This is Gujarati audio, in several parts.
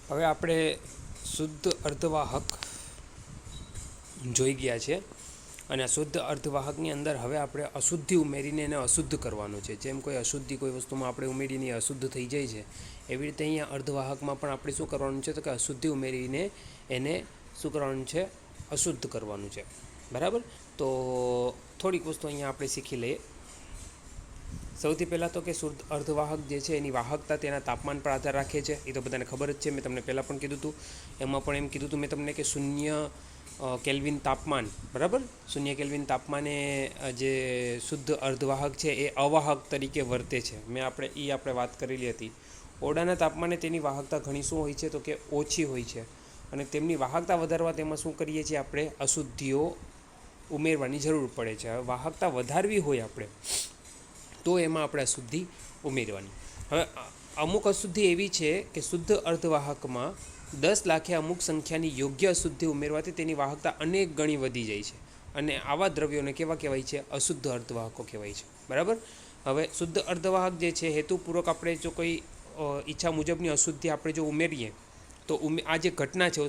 હવે આપણે શુદ્ધ અર્ધવાહક જોઈ ગયા છે અને આ શુદ્ધ અર્ધવાહકની અંદર હવે આપણે અશુદ્ધિ ઉમેરીને એને અશુદ્ધ કરવાનું છે. જેમ કોઈ અશુદ્ધિ કોઈ વસ્તુમાં આપણે ઉમેરીને અશુદ્ધ થઈ જાય છે, એવી રીતે અહીંયા અર્ધવાહકમાં પણ આપણે શું કરવાનું છે તો કે અશુદ્ધિ ઉમેરીને એને શું કરવાનું છે, અશુદ્ધ કરવાનું છે. બરાબર. તો થોડીક વસ્તુ અહીંયા આપણે શીખી લઈએ. સૌથી પહેલાં તો કે શુદ્ધ અર્ધવાહક જે છે એની વાહકતા તેના તાપમાન પર આધાર રાખે છે. એ તો બધાને ખબર જ છે, મેં તમને પહેલાં પણ કીધું હતું. એમાં પણ એમ કીધું હતું મેં તમને કે 0 કેલ્વિન તાપમાન, બરાબર, 0 કેલ્વિન તાપમાને જે શુદ્ધ અર્ધવાહક છે એ અવાહક તરીકે વર્તે છે. આપણે વાત કરેલી હતી. ઓરડાના તાપમાને તેની વાહકતા ઘણી શું હોય છે તો કે ઓછી હોય છે, અને તેમની વાહકતા વધારવા તેમાં શું કરીએ છીએ આપણે અશુદ્ધિઓ ઉમેરવાની જરૂર પડે છે. હવે વાહકતા વધારવી હોય આપણે તો એમાં આપણે અશુદ્ધિ ઉમેરવાની. હવે અમુક અશુદ્ધિ એવી છે કે શુદ્ધ અર્ધવાહકમાં 10 લાખે અમુક સંખ્યાની યોગ્ય અશુદ્ધિ ઉમેરવાથી તેની વાહકતા અનેક ગણી વધી જાય છે, અને આવા દ્રવ્યોને કેવા કહેવાય છે, અશુદ્ધ અર્ધવાહકો કહેવાય છે. બરાબર. હવે શુદ્ધ અર્ધવાહક જે છે હેતુપૂર્વક આપણે જો કોઈ ઈચ્છા મુજબની અશુદ્ધિ આપણે જો ઉમેરીએ તો આ જે ઘટના છે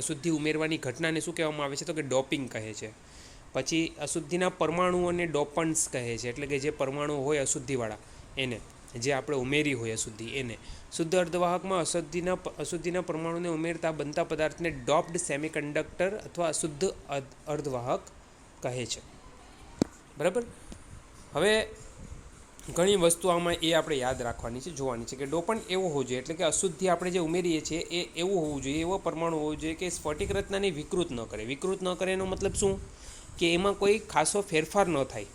અશુદ્ધિ ઉમેરવાની ઘટનાને શું કહેવામાં આવે છે તો કે ડોપિંગ કહે છે. પછી અશુદ્ધિના પરમાણુઓને ડોપન્ટ્સ કહે છે, એટલે કે જે પરમાણુ હોય અશુદ્ધિવાળા એને, જે આપણે ઉમેરી હોય અશુદ્ધિ એને. શુદ્ધ અર્ધવાહકમાં અશુદ્ધિના પરમાણુને ઉમેરતા બનતા પદાર્થને ડોપ્ડ સેમિકન્ડક્ટર અથવા અશુદ્ધ અર્ધવાહક કહે છે. બરાબર. હવે ઘણી વસ્તુ આમાં એ આપણે યાદ રાખવાની છે, જોવાની છે કે ડોપન્ટ એવો હોવો જોઈએ, એટલે કે અશુદ્ધિ આપણે જે ઉમેરીએ છીએ એ એવું હોવું જોઈએ, એવો પરમાણુ હોવો જોઈએ કે સ્ફટિક રચનાને વિકૃત ન કરે. વિકૃત ન કરે એનો મતલબ શું કે એમાં કોઈ ખાસો ફેરફાર ન થાય,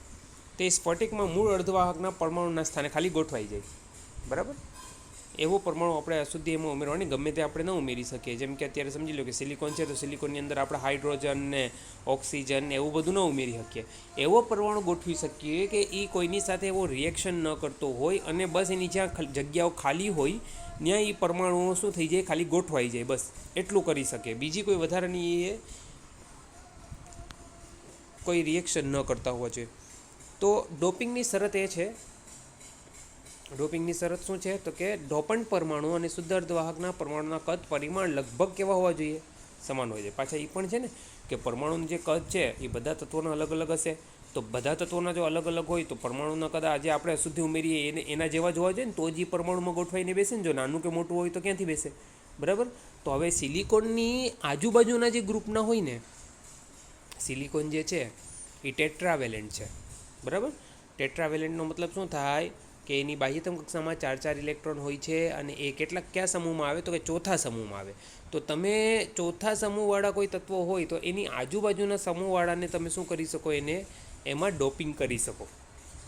તે સ્ફટિકમાં મૂળ અર્ધવાહકના પરમાણુના સ્થાને ખાલી ગોઠવાઈ જાય. બરાબર. એવો પરમાણુ આપણે અશુદ્ધિ એમાં ઉમેરવાની ગમે તે આપણે ન ઉમેરી શકીએ. જેમ કે અત્યારે સમજી લો કે સિલિકોન છે તો સિલિકોનની અંદર આપણે હાઇડ્રોજન ને ઓક્સિજન ને એવું બધું ન ઉમેરી શકીએ. એવો પરમાણુ ગોઠવી શકીએ કે એ કોઈની સાથે એવો રિએક્શન ન કરતો હોય, અને બસ એની જ્યાં જગ્યાઓ ખાલી હોય ત્યાં એ પરમાણુઓ શું થઈ જાય, ખાલી ગોઠવાઈ જાય, બસ એટલું કરી શકે. બીજી કોઈ વધારાની એ કોઈ રિએક્શન ન કરતા હોવા જોઈએ. તો ડોપિંગની શરત એ છે, ડોપિંગની શરત શું છે તો કે ડોપન્ટ પરમાણુ અને શુદ્ધ અર્ધવાહકના પરમાણુના કદ પરિમાણ લગભગ કેવા હોવા જોઈએ, સમાન હોય છે. પાછા એ પણ છે ને કે પરમાણુનું જે કદ છે એ બધા તત્વોના અલગ અલગ હશે. તો બધા તત્વોના જો અલગ અલગ હોય તો પરમાણુના કદ આજે આપણે અશુદ્ધિ ઉમેરીએ એના જેવા જોવા જોઈએ ને તો જ એ પરમાણુમાં ગોઠવાઈને બેસે ને. જો નાનું કે મોટું હોય તો ક્યાંથી બેસે. બરાબર. તો હવે સિલિકોનની આજુબાજુના જે ગ્રુપના હોય ને, સિલિકોન જે છે એ ટેટ્રાવેલેન્ટ છે. બરાબર. ટેટ્રાવેલેન્ટનો મતલબ શું થાય કે એની બાહ્યતમ કક્ષામાં 4 ઇલેક્ટ્રોન હોય છે, અને એ કયા સમૂહમાં આવે તો કે ચોથા સમૂહમાં આવે. તો તમે ચોથા સમૂહવાળા કોઈ તત્વો હોય તો એની આજુબાજુના સમૂહવાળાને તમે શું કરી શકો, એમાં ડોપિંગ કરી શકો.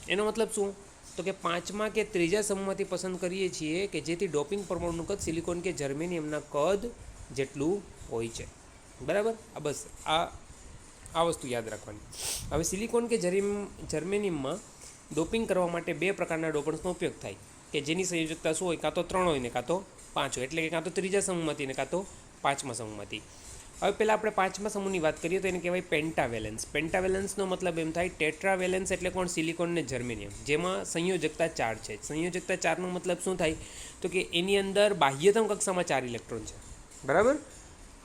એનો મતલબ શું તો કે 5મા કે 3જા સમૂહમાંથી પસંદ કરીએ છીએ કે જેથી ડોપિંગ પરમાણુનું કદ સિલિકોન કે જર્મેનિયમના કદ જેટલું હોય છે. બરાબર. બસ આ વસ્તુ યાદ રાખવાની. હવે સિલિકોન કે જર્મેનિયમમાં ડોપિંગ કરવા માટે 2 પ્રકારના ડોપન્ટ્સનો ઉપયોગ થાય કે જેની સંયોજકતા શું હોય, કાં તો 3 હોય ને કાં તો 5 હોય, એટલે કે કાં તો 3જા સમૂહમાંથી ને કાં તો 5મા સમૂહમાંથી. હવે પહેલાં આપણે 5મા સમૂહની વાત કરીએ તો એને કહેવાય પેન્ટાવેલેન્સ. પેન્ટાવેલેન્સનો મતલબ એમ થાય, ટેટ્રાવેલેન્સ એટલે કોણ, સિલિકોન ને જર્મેનિયમ, જેમાં સંયોજકતા 4 છે. સંયોજકતા 4નો મતલબ શું થાય તો કે એની અંદર બાહ્યતમ કક્ષામાં 4 ઇલેક્ટ્રોન છે. બરાબર.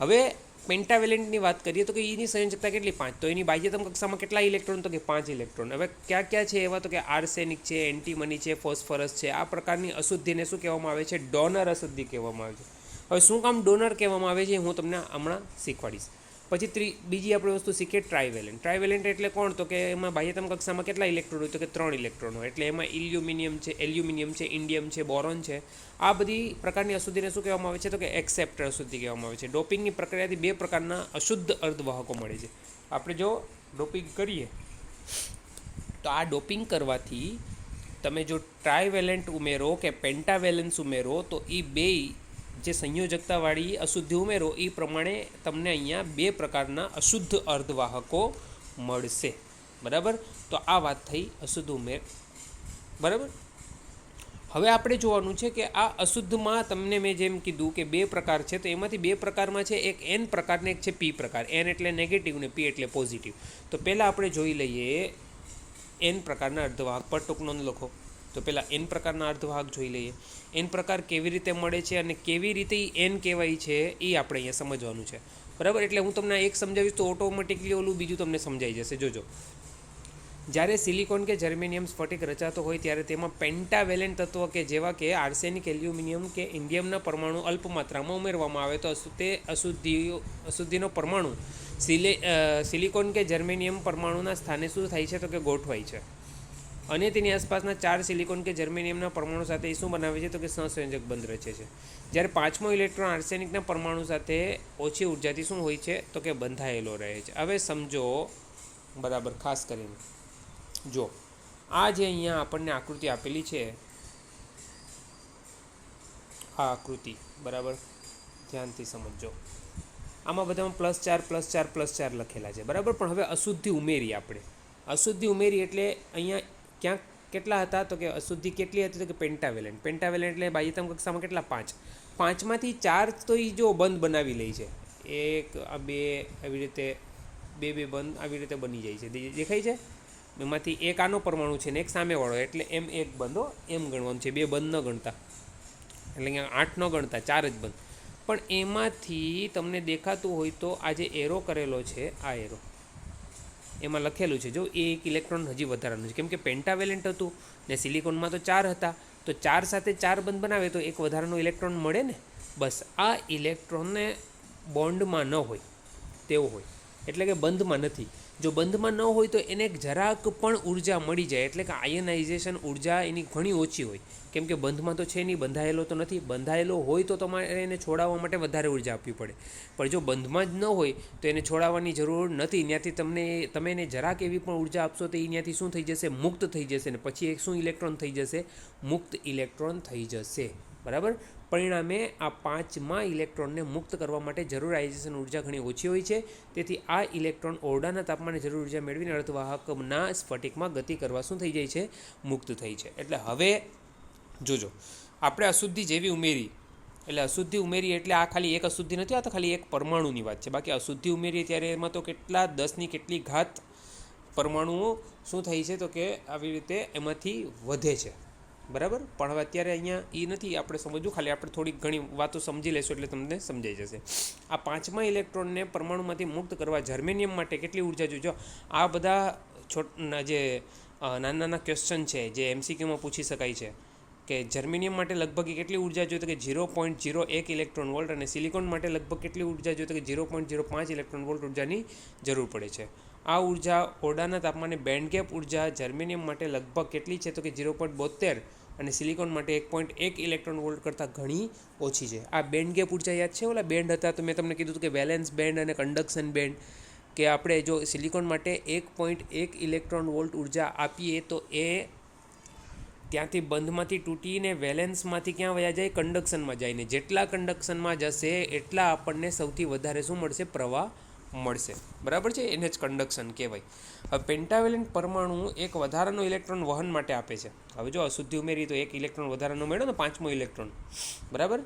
હવે પેન્ટાવેલેન્ટની વાત કરીએ તો કે એની સંયોજકતા કેટલી, 5. તો એની બાહ્યતમ કક્ષામાં કેટલા ઇલેક્ટ્રોન તો કે 5 ઇલેક્ટ્રોન. હવે ક્યાં છે એવા તો કે આર્સેનિક છે, એન્ટીમની છે, ફોસ્ફરસ છે. આ પ્રકારની અશુદ્ધિને શું કહેવામાં આવે છે, ડોનર અશુદ્ધિ કહેવામાં આવે છે. હવે શું કામ ડોનર કહેવામાં આવે છે હું તમને હમણાં શીખવાડીશ. પછી બીજી આપણે વસ્તુ શીખીએ ટ્રાઇવેલેન્ટ. ટ્રાઇવેલેન્ટ એટલે કોણ તો કે એમાં બાહ્યતમ કક્ષામાં કેટલા ઇલેક્ટ્રોન હોય તો કે 3 ઇલેક્ટ્રોન હોય. એટલે એમાં એલ્યુમિનિયમ છે, ઇન્ડિયમ છે, બોરોન છે. આ બધી પ્રકારની અશુદ્ધિને શું કહેવામાં આવે છે તો કે એક્સેપ્ટર અશુદ્ધિ કહેવામાં આવે છે. ડોપિંગની પ્રક્રિયાથી 2 પ્રકારના અશુદ્ધ અર્ધવાહકો મળે છે. આપણે જો ડોપિંગ કરીએ તો આ ડોપિંગ કરવાથી તમે જો ટ્રાઇવેલેન્ટ ઉમેરો કે પેન્ટાવેલેન્સ ઉમેરો તો એ બે જે સંયોજકતાવાળી અશુદ્ધિ ઉમેરો એ પ્રમાણે તમને અહીંયા 2 પ્રકારના અશુદ્ધ અર્ધવાહકો મળશે. બરાબર. તો આ વાત થઈ અશુદ્ધ ઉમેર. બરાબર. હવે આપણે જોવાનું છે કે આ અશુદ્ધમાં તમને મેં જેમ કીધું કે 2 પ્રકાર છે, તો એમાંથી 2 પ્રકારમાં છે, એક એન પ્રકાર ને એક છે પી પ્રકાર. એન એટલે નેગેટિવ ને પી એટલે પોઝિટિવ. તો પહેલાં આપણે જોઈ લઈએ એન પ્રકારના અર્ધવાહક પર ટૂંક નોંધ લખો. તો પહેલાં એન પ્રકારના અર્ધવાહક જોઈ લઈએ. એન પ્રકાર કેવી રીતે મળે છે અને કેવી રીતે એન કહેવાય છે એ આપણે અહીંયા સમજવાનું છે. બરાબર, એટલે હું તમને એક સમજાવીશ તો ઓટોમેટિકલી ઓલું બીજું તમને સમજાઈ જશે. જોજો, જ્યારે સિલિકોન કે જર્મેનિયમ સ્ફટિક રચાતો હોય ત્યારે તેમાં પેન્ટાવેલેન્ટ તત્વ કે જેવા કે આર્સેનિક, એલ્યુમિનિયમ કે ઇન્ડિયમના પરમાણુ અલ્પ માત્રામાં ઉમેરવામાં આવે તો તે અશુદ્ધિનો પરમાણુ સિલિકોન કે જર્મેનિયમ પરમાણુના સ્થાને શું થાય છે તો કે ગોઠવાય છે અને તેની આસપાસના 4 સિલિકોન કે જર્મેનિયમના પરમાણુ સાથે શું બનાવે છે તો કે સહસંયોજક બંધ રચે છે. જ્યારે 5મો ઇલેક્ટ્રોન આર્સેનિકના પરમાણુ સાથે ઓછી ઉર્જાથી શું હોય છે તો કે બંધાયેલો રહે છે. હવે સમજો બરાબર, ખાસ કરીને જો આ જે અહીંયા આપણને આકૃતિ આપેલી છે, આ આકૃતિ બરાબર ધ્યાનથી સમજો. આમાં બધામાં +4 લખેલા છે. બરાબર, પણ હવે અશુદ્ધિ ઉમેરી આપણે. અશુદ્ધિ ઉમેરી એટલે અહીંયા ક્યાંક કેટલા હતા તો કે અશુદ્ધિ કેટલી હતી તો કે પેન્ટાવેલેન્ટ. પેન્ટાવેલેન્ટ એટલે બાહ્યતમ કક્ષામાં કેટલા? 5. 5માંથી 4 તો એ જો બંધ બનાવી લે છે. 1 આ 2 આવી રીતે 2 બંધ આવી રીતે બની જાય છે. દેખાય છે? એમાંથી એક આનો પરમાણુ છે ને એક સામેવાળો, એટલે એમ એક બંધો એમ ગણવાનું છે. 2 બંધ ન ગણતા, એટલે અહીંયા 8 ન ગણતા, 4 જ બંધ. પણ એમાંથી તમને દેખાતું હોય તો આ જે એરો કરેલો છે, આ એરો એમાં લખેલું છે જો એ એક ઇલેક્ટ્રોન હજી વધારાનું છે, કેમ કે પેન્ટાવેલેન્ટ હતું ને સિલિકોનમાં તો 4 હતા, તો 4 સાથે 4 બંધ બનાવે તો એક વધારાનો ઇલેક્ટ્રોન મળે ને. બસ આ ઇલેક્ટ્રોનને બોન્ડમાં ન હોય તેવો હોય, એટલે કે બંધમાં નથી. જો બંધમાં ન હોય તો એને જરાક પણ ઉર્જા મળી જાય, એટલે કે આયનાઇઝેશન ઉર્જા એની ઘણી ઓછી હોય, કેમ કે બંધમાં તો છે નહીં, બંધાયેલો તો નથી. બંધાયેલો હોય તો તમારે એને છોડાવવા માટે વધારે ઉર્જા આપવી પડે, પણ જો બંધમાં જ ન હોય તો એને છોડાવવાની જરૂર નથી. ત્યાંથી તમે એને જરાક એવી પણ ઉર્જા આપશો તો એ ત્યાંથી શું થઈ જશે? મુક્ત થઈ જશે. ને પછી એક શું ઇલેક્ટ્રોન થઈ જશે? મુક્ત ઇલેક્ટ્રોન થઈ જશે. બરાબર, પરિણામે આ 5મા ઇલેક્ટ્રોનને મુક્ત કરવા માટે જરૂર આયનાઇઝેશન ઉર્જા ઘણી ઓછી હોય છે. તેથી આ ઇલેક્ટ્રોન ઓરડાના તાપમાને જરૂર ઉર્જા મેળવીને અર્ધવાહકના સ્ફટિકમાં ગતિ કરવા શું થઈ જાય છે? મુક્ત થઈ છે. એટલે હવે જોજો, આપણે અશુદ્ધિ જેવી ઉમેરી, એટલે અશુદ્ધિ ઉમેરી એટલે આ ખાલી એક અશુદ્ધિ નથી, આ તો ખાલી એક પરમાણુની વાત છે. બાકી અશુદ્ધિ ઉમેરીએ ત્યારે એમાં તો કેટલા 10ની કેટલી ઘાત પરમાણુઓ શું થાય છે તો કે આવી રીતે એમાંથી વધે છે. બરાબર, પણ હવે અત્યારે અહીંયા એ નથી આપણે સમજવું, ખાલી આપણે થોડીક ઘણી વાતો સમજી લઈશું એટલે તમને સમજાઈ જશે. આ 5મા ઇલેક્ટ્રોનને પરમાણુમાંથી મુક્ત કરવા જર્મેનિયમ માટે કેટલી ઉર્જા જોઈએ? જો આ બધા જે નાના ક્વેશ્ચન છે જે MCQમાં પૂછી શકાય છે કે જર્મેનિયમ માટે લગભગ કેટલી ઉર્જા જોઈએ તો કે 0.01 ઇલેક્ટ્રોન વોલ્ટ, અને સિલિકોન માટે લગભગ કેટલી ઉર્જા જોઈએ તો કે 0.05 ઇલેક્ટ્રોન વોલ્ટ ઉર્જાની જરૂર પડે છે. આ ઉર્જા ઓરડાના તાપમાને બેન્ડ ગેપ ઉર્જા જર્મેનિયમ માટે લગભગ કેટલી છે તો કે 0.72 અને સિલિકોન માટે 1.1 ઇલેક્ટ્રોન વોલ્ટ કરતાં ઘણી ઓછી છે. આ બેન્ડ ગેપ ઉર્જા યાદ છે? ઓલા બેન્ડ હતા તો મેં તમને કીધું હતું કે વેલેન્સ બેન્ડ અને કન્ડક્શન બેન્ડ, કે આપણે જો સિલિકોન માટે 1.1 ઇલેક્ટ્રોન વોલ્ટ ઉર્જા આપીએ તો એ ત્યાંથી બંધમાંથી તૂટીને વેલેન્સમાંથી ક્યાં વયા જાય? કન્ડક્શનમાં જાય. ને જેટલા કન્ડક્શનમાં જશે એટલા આપણને સૌથી વધારે શું મળશે? પ્રવાહ મળશે. બરાબર છે, એને જ કન્ડક્શન કહેવાય. હવે પેન્ટાવેલેન્ટ પરમાણુ એક વધારાનો ઇલેક્ટ્રોન વહન માટે આપે છે. હવે જો અશુદ્ધિ ઉમેરી તો એક ઇલેક્ટ્રોન વધારાનો મળ્યો ને, 5મો ઇલેક્ટ્રોન. બરાબર,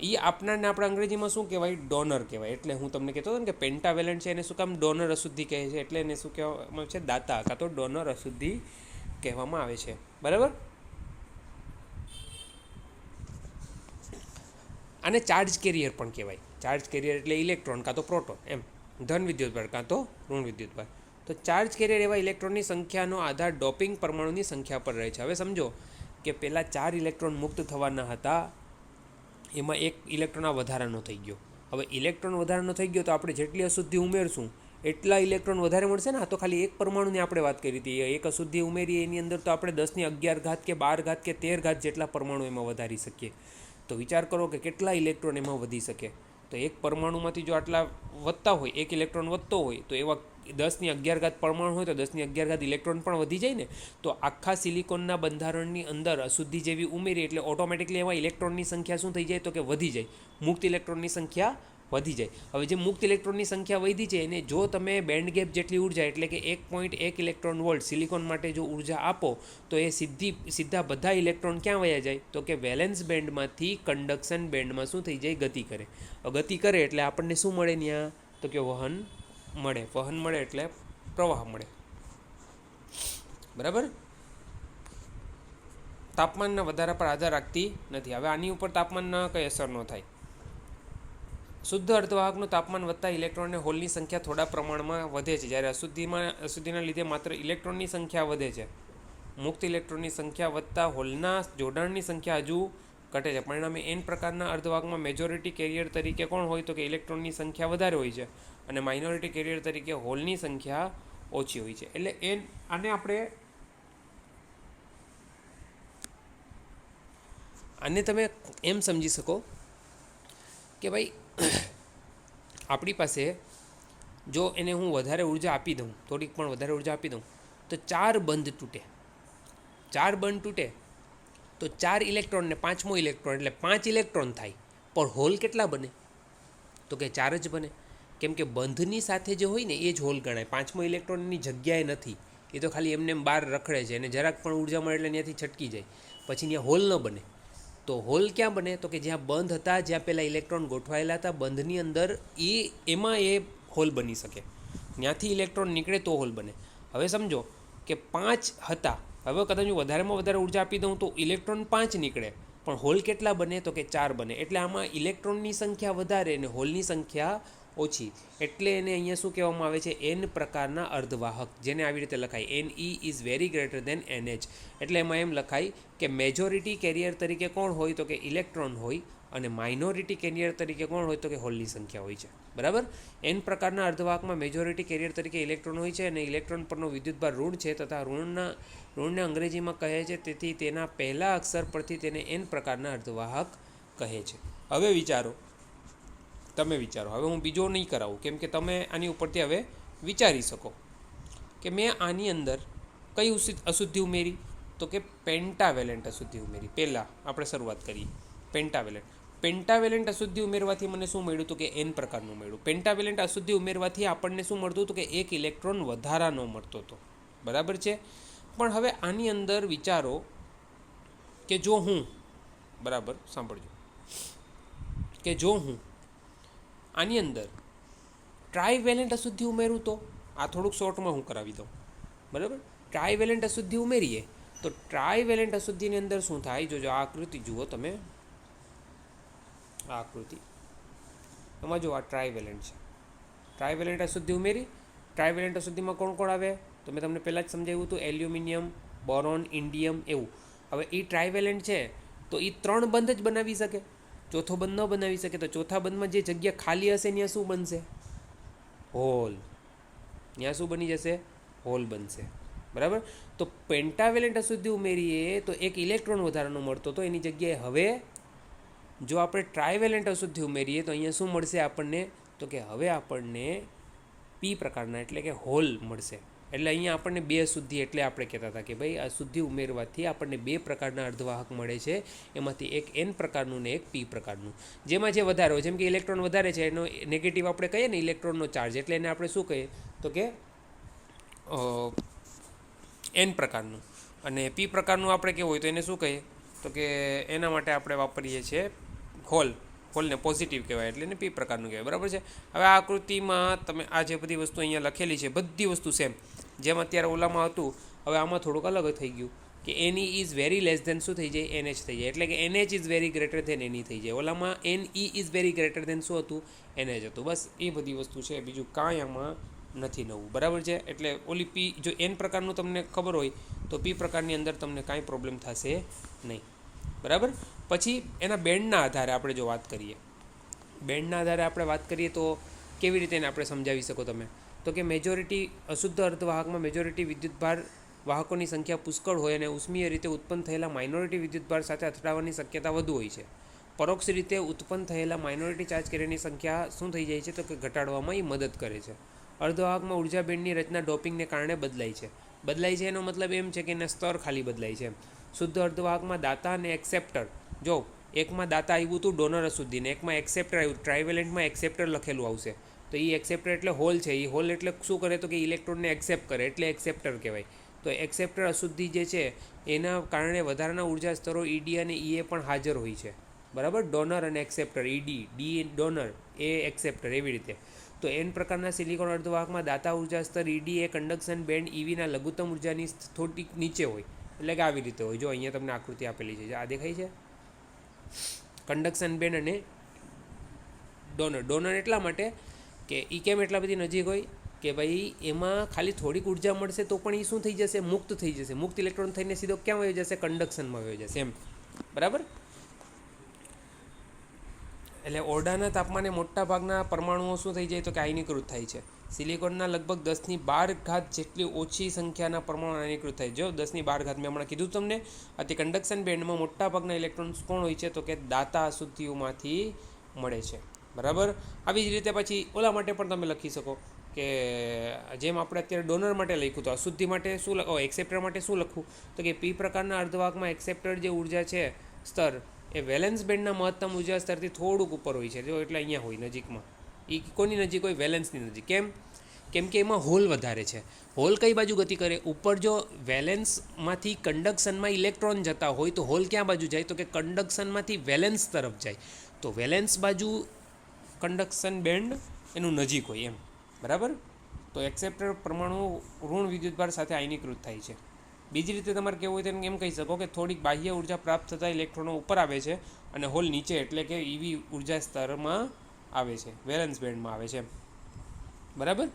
એ આપનારને આપણે અંગ્રેજીમાં શું કહેવાય? ડોનર કહેવાય. એટલે હું તમને કહેતો હતો ને કે પેન્ટાવેલેન્ટ છે એને શું કામ ડોનર અશુદ્ધિ કહે છે? એટલે એને શું કહેવામાં આવે છે? દાતા, કાં તો ડોનર અશુદ્ધિ કહેવામાં આવે છે. બરાબર, આને ચાર્જ કેરિયર પણ કહેવાય. ચાર્જ કેરિયર એટલે ઇલેક્ટ્રોન કાં તો પ્રોટોન, એમ ધન વિદ્યુતભાર કાં તો ઋણ વિદ્યુતભાર. તો ચાર્જ કેરિયર એવા ઇલેક્ટ્રોનની સંખ્યાનો આધાર ડોપિંગ પરમાણુની સંખ્યા પર રહે છે. હવે સમજો કે પહેલાં 4 ઇલેક્ટ્રોન મુક્ત થવાના હતા, એમાં એક ઇલેક્ટ્રોન આ વધારાનો થઈ ગયો. હવે ઇલેક્ટ્રોન વધારાનો થઈ ગયો તો આપણે જેટલી અશુદ્ધિ ઉમેરશું એટલા ઇલેક્ટ્રોન વધારે મળશે ને. આ તો ખાલી એક પરમાણુની આપણે વાત કરી હતી. એક અશુદ્ધિ ઉમેરી એની અંદર તો આપણે 1011 ઘાત કે 12 ઘાત કે 13 ઘાત જેટલા પરમાણુ એમાં વધારી શકીએ. તો વિચાર કરો કે કેટલા ઇલેક્ટ્રોન એમાં વધી શકે. તો એક પરમાણુમાંથી જો આટલા વધતા હોય, એક ઇલેક્ટ્રોન વધતો હોય, તો એવા 1011 ઘાત પરમાણુ હોય તો 1011 ઘાત ઇલેક્ટ્રોન પણ વધી જાય ને. તો આખા સિલિકોનના બંધારણની અંદર અશુદ્ધિ જેવી ઉમેરી એટલે ઓટોમેટિકલી એમાં ઇલેક્ટ્રોનની સંખ્યા શું થઈ જાય તો કે વધી જાય. મુક્ત ઇલેક્ટ્રોનની સંખ્યા વધી જાય. હવે જે મુક્ત ઇલેક્ટ્રોનની સંખ્યા વધી છે એને જો તમે બેન્ડ ગેપ જેટલી ઉર્જા એટલે કે 1.1 ઇલેક્ટ્રોન વોલ્ટ સિલિકોન માટે જો ઉર્જા આપો તો એ સીધા બધા ઇલેક્ટ્રોન ક્યાં વયા જાય તો કે વેલેન્સ બેન્ડમાંથી કન્ડક્શન બેન્ડમાં શું થઈ જાય? ગતિ કરે. ગતિ કરે એટલે આપણને શું મળે ત્યાં તો કે વહન મળે. વહન મળે એટલે પ્રવાહ મળે. બરાબર, તાપમાનના વધારા પર આધાર રાખતી નથી. હવે આની ઉપર તાપમાનના કંઈ અસર ન થાય. શુદ્ધ અર્ધવાહકનું તાપમાન વધતા ઇલેક્ટ્રોન અને હોલની સંખ્યા થોડા પ્રમાણમાં વધે છે, જ્યારે અશુદ્ધિના લીધે માત્ર ઇલેક્ટ્રોનની સંખ્યા વધે છે. મુક્ત ઇલેક્ટ્રોનની સંખ્યા વધતા હોલના જોડાણની સંખ્યા હજુ ઘટે છે. પરિણામે એન પ્રકારના અર્ધવાહકમાં મેજોરિટી કેરિયર તરીકે કોણ હોય તો કે ઇલેક્ટ્રોનની સંખ્યા વધારે હોય છે અને માઇનોરિટી કેરિયર તરીકે હોલની સંખ્યા ઓછી હોય છે. એટલે આને તમે એમ સમજી શકો કે ભાઈ આપણી પાસે જો એને હું વધારે ઉર્જા આપી દઉં, થોડીક પણ વધારે ઉર્જા આપી દઉં તો 4 બંધ તૂટે. 4 બંધ તૂટે તો 4 ઇલેક્ટ્રોન ને 5મો ઇલેક્ટ્રોન એટલે 5 ઇલેક્ટ્રોન થાય. પણ હોલ કેટલા બને તો કે 4 જ બને, કેમ કે બંધની સાથે જે હોય ને એ જ હોલ ગણાય. 5મો ઇલેક્ટ્રોનની જગ્યાએ નથી, એ તો ખાલી એમને બહાર રખડે છે અને જરાક પણ ઉર્જા મળે એટલે ત્યાંથી છટકી જાય, પછી ત્યાં હોલ ન બને. તો હોલ ક્યાં બને તો કે જ્યાં બંધ હતા, જ્યાં પહેલાં ઇલેક્ટ્રોન ગોઠવાયેલા હતા બંધની અંદર, એમાં એ હોલ બની શકે. ત્યાંથી ઇલેક્ટ્રોન નીકળે તો હોલ બને. હવે સમજો કે 5 હતા, હવે કદાચ હું વધારેમાં વધારે ઉર્જા આપી દઉં તો ઇલેક્ટ્રોન 5 નીકળે, પણ હોલ કેટલા બને તો કે 4 બને. એટલે આમાં ઇલેક્ટ્રોનની સંખ્યા વધારે અને હોલની સંખ્યા ઓછી, એટલે એને અહીંયા શું કહેવામાં આવે છે, એન પ્રકારના અર્ધવાહક, જેને આવી રીતે લખાય Ne is very greater then NH. એટલે એમાં એમ લખાય કે મેજોરિટી કેરિયર તરીકે કોણ હોય તો કે ઇલેક્ટ્રોન હોય અને માઇનોરિટી કેરિયર તરીકે કોણ હોય તો કે હોલની સંખ્યા હોય છે. બરાબર. એન પ્રકારના અર્ધવાહકમાં મેજોરિટી કેરિયર તરીકે ઇલેક્ટ્રોન હોય છે અને ઇલેક્ટ્રોન પરનો વિદ્યુતભાર ઋણ છે તથા ઋણને અંગ્રેજીમાં કહે છે, તેથી તેના પહેલા અક્ષર પરથી તેને એન પ્રકારના અર્ધવાહક કહે છે. હવે તમે વિચારો, હવે હું બીજો નહીં કરાવું, કેમ કે તમે આની ઉપરથી હવે વિચારી શકો કે મેં આની અંદર કઈ અશુદ્ધિ ઉમેરી તો કે પેન્ટાવેલેન્ટ અશુદ્ધિ ઉમેરી. પહેલાં આપણે શરૂઆત કરીએ પેન્ટાવેલેન્ટ અશુદ્ધિ ઉમેરવાથી મને શું મળ્યું હતું કે એન પ્રકારનું મળ્યું. પેન્ટાવેલેન્ટ અશુદ્ધિ ઉમેરવાથી આપણને શું મળતું હતું કે 1 ઇલેક્ટ્રોન વધારાનો મળતો હતો. બરાબર છે. પણ હવે આની અંદર વિચારો કે જો હું, બરાબર સાંભળજો, કે જો હું આની અંદર ટ્રાયવેલેન્ટ અશુદ્ધિ ઉમેરું તો આ થોડુંક શોર્ટમાં હું કરાવી દઉં. બરાબર. ટ્રાયવેલેન્ટ અશુદ્ધિ ઉમેરીએ તો ટ્રાયવેલેન્ટ અશુદ્ધિની અંદર શું થાય, જોજો આ આકૃતિ જુઓ તમે, આ આકૃતિ એમાં જો આ ટ્રાયવેલેન્ટ છે. ટ્રાયવેલેન્ટ અશુદ્ધિ ઉમેરી, ટ્રાયવેલેન્ટ અશુદ્ધિમાં કોણ કોણ આવે તો મેં તમને પહેલાં જ સમજાવ્યું હતું, એલ્યુમિનિયમ, બોરોન, ઇન્ડિયમ એવું. હવે એ ટ્રાયવેલેન્ટ છે તો એ 3 બંધ જ બનાવી શકે, ચોથો બંધ ન બનાવી શકે. તો ચોથા બંધમાં જે જગ્યા ખાલી હશે ત્યાં શું બનશે, હોલ. ત્યાં શું બની જશે, હોલ બનશે. બરાબર. તો પેન્ટાવેલેન્ટ અશુદ્ધિ ઉમેરીએ તો 1 ઇલેક્ટ્રોન વધારાનો મળતો હતો, એની જગ્યાએ હવે જો આપણે ટ્રાયવેલેન્ટ અશુદ્ધિ ઉમેરીએ તો અહીંયા શું મળશે આપણને તો કે હવે આપણને P પ્રકારના એટલે કે હોલ મળશે. એટલે અહીંયા આપણને 2 અશુદ્ધિ, એટલે આપણે કહેતા હતા કે ભાઈ અશુદ્ધિ ઉમેરવાથી આપણને 2 પ્રકારના અર્ધવાહક મળે છે, એમાંથી એક N પ્રકારનું ને એક P પ્રકારનું. જેમાં જે વધારે હોય, જેમ કે ઇલેક્ટ્રોન વધારે છે એનો નેગેટિવ આપણે કહીએ ને ઇલેક્ટ્રોનનો ચાર્જ, એટલે એને આપણે શું કહીએ તો કે N પ્રકારનું, અને P પ્રકારનું આપણે કેવું હોય તો એને શું કહીએ તો કે એના માટે આપણે વાપરીએ છીએ હોલને પોઝિટિવ કહેવાય, એટલે એને P પ્રકારનું કહેવાય. બરાબર છે. હવે આ આકૃતિમાં તમે આ જે બધી વસ્તુ અહીંયા લખેલી છે બધી વસ્તુ સેમ, જેમ અત્યારે ઓલામાં હતું, હવે આમાં થોડુંક અલગ થઈ ગયું કે Ne is very less than શું થઈ જાય, NH થઈ જાય. એટલે કે NH is very greater than Ne થઈ જાય. ઓલામાં Ne is very greater than શું હતું, NH હતું. બસ એ બધી વસ્તુ છે, બીજું કાંઈ આમાં નથી નવું. બરાબર છે. એટલે ઓલી P જો N પ્રકારનું તમને ખબર હોય તો P પ્રકારની અંદર તમને કાંઈ પ્રોબ્લેમ થશે નહીં. બરાબર. પછી એના બેન્ડના આધારે આપણે જો વાત કરીએ, બેન્ડના આધારે આપણે વાત કરીએ તો કેવી રીતે એને આપણે સમજાવી શકો તમે તો કે મેજોરિટી અશુદ્ધ અર્ધવાહકમાં મેજોરિટી વિદ્યુતભાર વાહકોની સંખ્યા પુષ્કળ હોય અને ઉષ્મીય રીતે ઉત્પન્ન થયેલા માઇનોરિટી વિદ્યુતભાર સાથે અથડાવાની શક્યતા વધુ હોય છે. પરોક્ષ રીતે ઉત્પન્ન થયેલા માઇનોરિટી ચાર્જ કેરિયરની સંખ્યા શું થઈ જાય છે તો કે ઘટાડવામાં એ મદદ કરે છે. અર્ધવાહકમાં ઉર્જા બેન્ડની રચના ડોપિંગને કારણે બદલાય છે. એનો મતલબ એમ છે કે એના સ્તર ખાલી બદલાય છે. શુદ્ધ અર્ધવાહકમાં દાતા અને એક્સેપ્ટર, જો એકમાં દાતા આવ્યું હતું ડોનર અશુદ્ધિને, એકમાં એક્સેપ્ટર આવ્યું, ટ્રાયવેલેન્ટમાં એક્સેપ્ટર લખેલું આવશે. તો એ એક્સેપ્ટર એટલે હોલ છે. એ હોલ એટલે શું કરે તો કે ઇલેક્ટ્રોનને એક્સેપ્ટ કરે, એટલે એક્સેપ્ટર કહેવાય. તો એક્સેપ્ટર અશુદ્ધિ જે છે એના કારણે વધારાના ઉર્જા સ્તરો ED અને EA પણ હાજર હોય છે. બરાબર. ડોનર અને acceptor, D donor, A acceptor, એવી રીતે. તો N પ્રકારના સિલિકોન અર્ધવાહકમાં દાતા ઉર્જા સ્તર ED એ કંડક્શન બેન્ડ EVના લઘુત્તમ ઉર્જાની થોડીક નીચે હોય, એટલે કે આવી રીતે હોય. જો અહીંયા તમને આકૃતિ આપેલી છે, આ દેખાય છે, કંડક્શન બેન્ડ અને ડોનર એટલા માટે કે એ કેમ એટલા બધી નજીક હોય કે ભાઈ એમાં ખાલી થોડીક ઉર્જા મળશે તો પણ એ શું થઈ જશે, મુક્ત થઈ જશે. મુક્ત ઇલેક્ટ્રોન થઈને સીધો ક્યાં વયો જશે, કંડક્શનમાં વયો જશે એમ, બરાબર. એટલે ઓરડાના તાપમાને મોટા ભાગના પરમાણુઓ શું થઈ જાય તો કે આયનીકૃત થાય છે. સિલિકોનના લગભગ 10⁻12 જેટલી ઓછી સંખ્યાના પરમાણુ આયનીકૃત થાય. જો 10⁻12 મેં હમણાં કીધું તમને. આથી કંડક્શન બેન્ડમાં મોટા ભાગના ઇલેક્ટ્રોન્સ કોણ હોય છે તો કે દાતા અશુદ્ધિઓમાંથી મળે છે, બરાબર. આવી જ રીતે પછી ઓલા માટે પણ તમે લખી શકો કે જેમ આપણે અત્યારે ડોનર માટે લખ્યું તો અશુદ્ધિ માટે શું એક્સેપ્ટર માટે શું લખવું તો કે પી પ્રકારના અર્ધવાહકમાં એક્સેપ્ટર જે ઉર્જા છે સ્તર એ વેલેન્સ બેન્ડના મહત્તમ ઉર્જા સ્તરથી થોડુંક ઉપર હોય છે. જો એટલે અહીંયા હોય નજીકમાં. એ કોની નજીક હોય, વેલેન્સની નજીક. કેમ કે એમાં હોલ વધારે છે. હોલ કઈ બાજુ ગતિ કરે, ઉપર. જો વેલેન્સમાંથી કંડક્શનમાં ઇલેક્ટ્રોન જતા હોય તો હોલ ક્યાં બાજુ જાય તો કે કંડક્શનમાંથી વેલેન્સ તરફ જાય. તો વેલેન્સ બાજુ કંડક્શન બેન્ડ એનું નજીક હોય એમ, બરાબર. તો એક્સેપ્ટર પરમાણુ ઋણ વિદ્યુતભાર સાથે આયનીકૃત થાય છે. બીજી રીતે તમારે કહેવું હોય તો એમ કહી શકો કે થોડીક બાહ્ય ઉર્જા પ્રાપ્ત થતાં ઇલેક્ટ્રોનો ઉપર આવે છે અને હોલ નીચે, એટલે કે ઈવી ઉર્જા સ્તરમાં આવે છે, વેલેન્સ બેન્ડમાં આવે છે, બરાબર.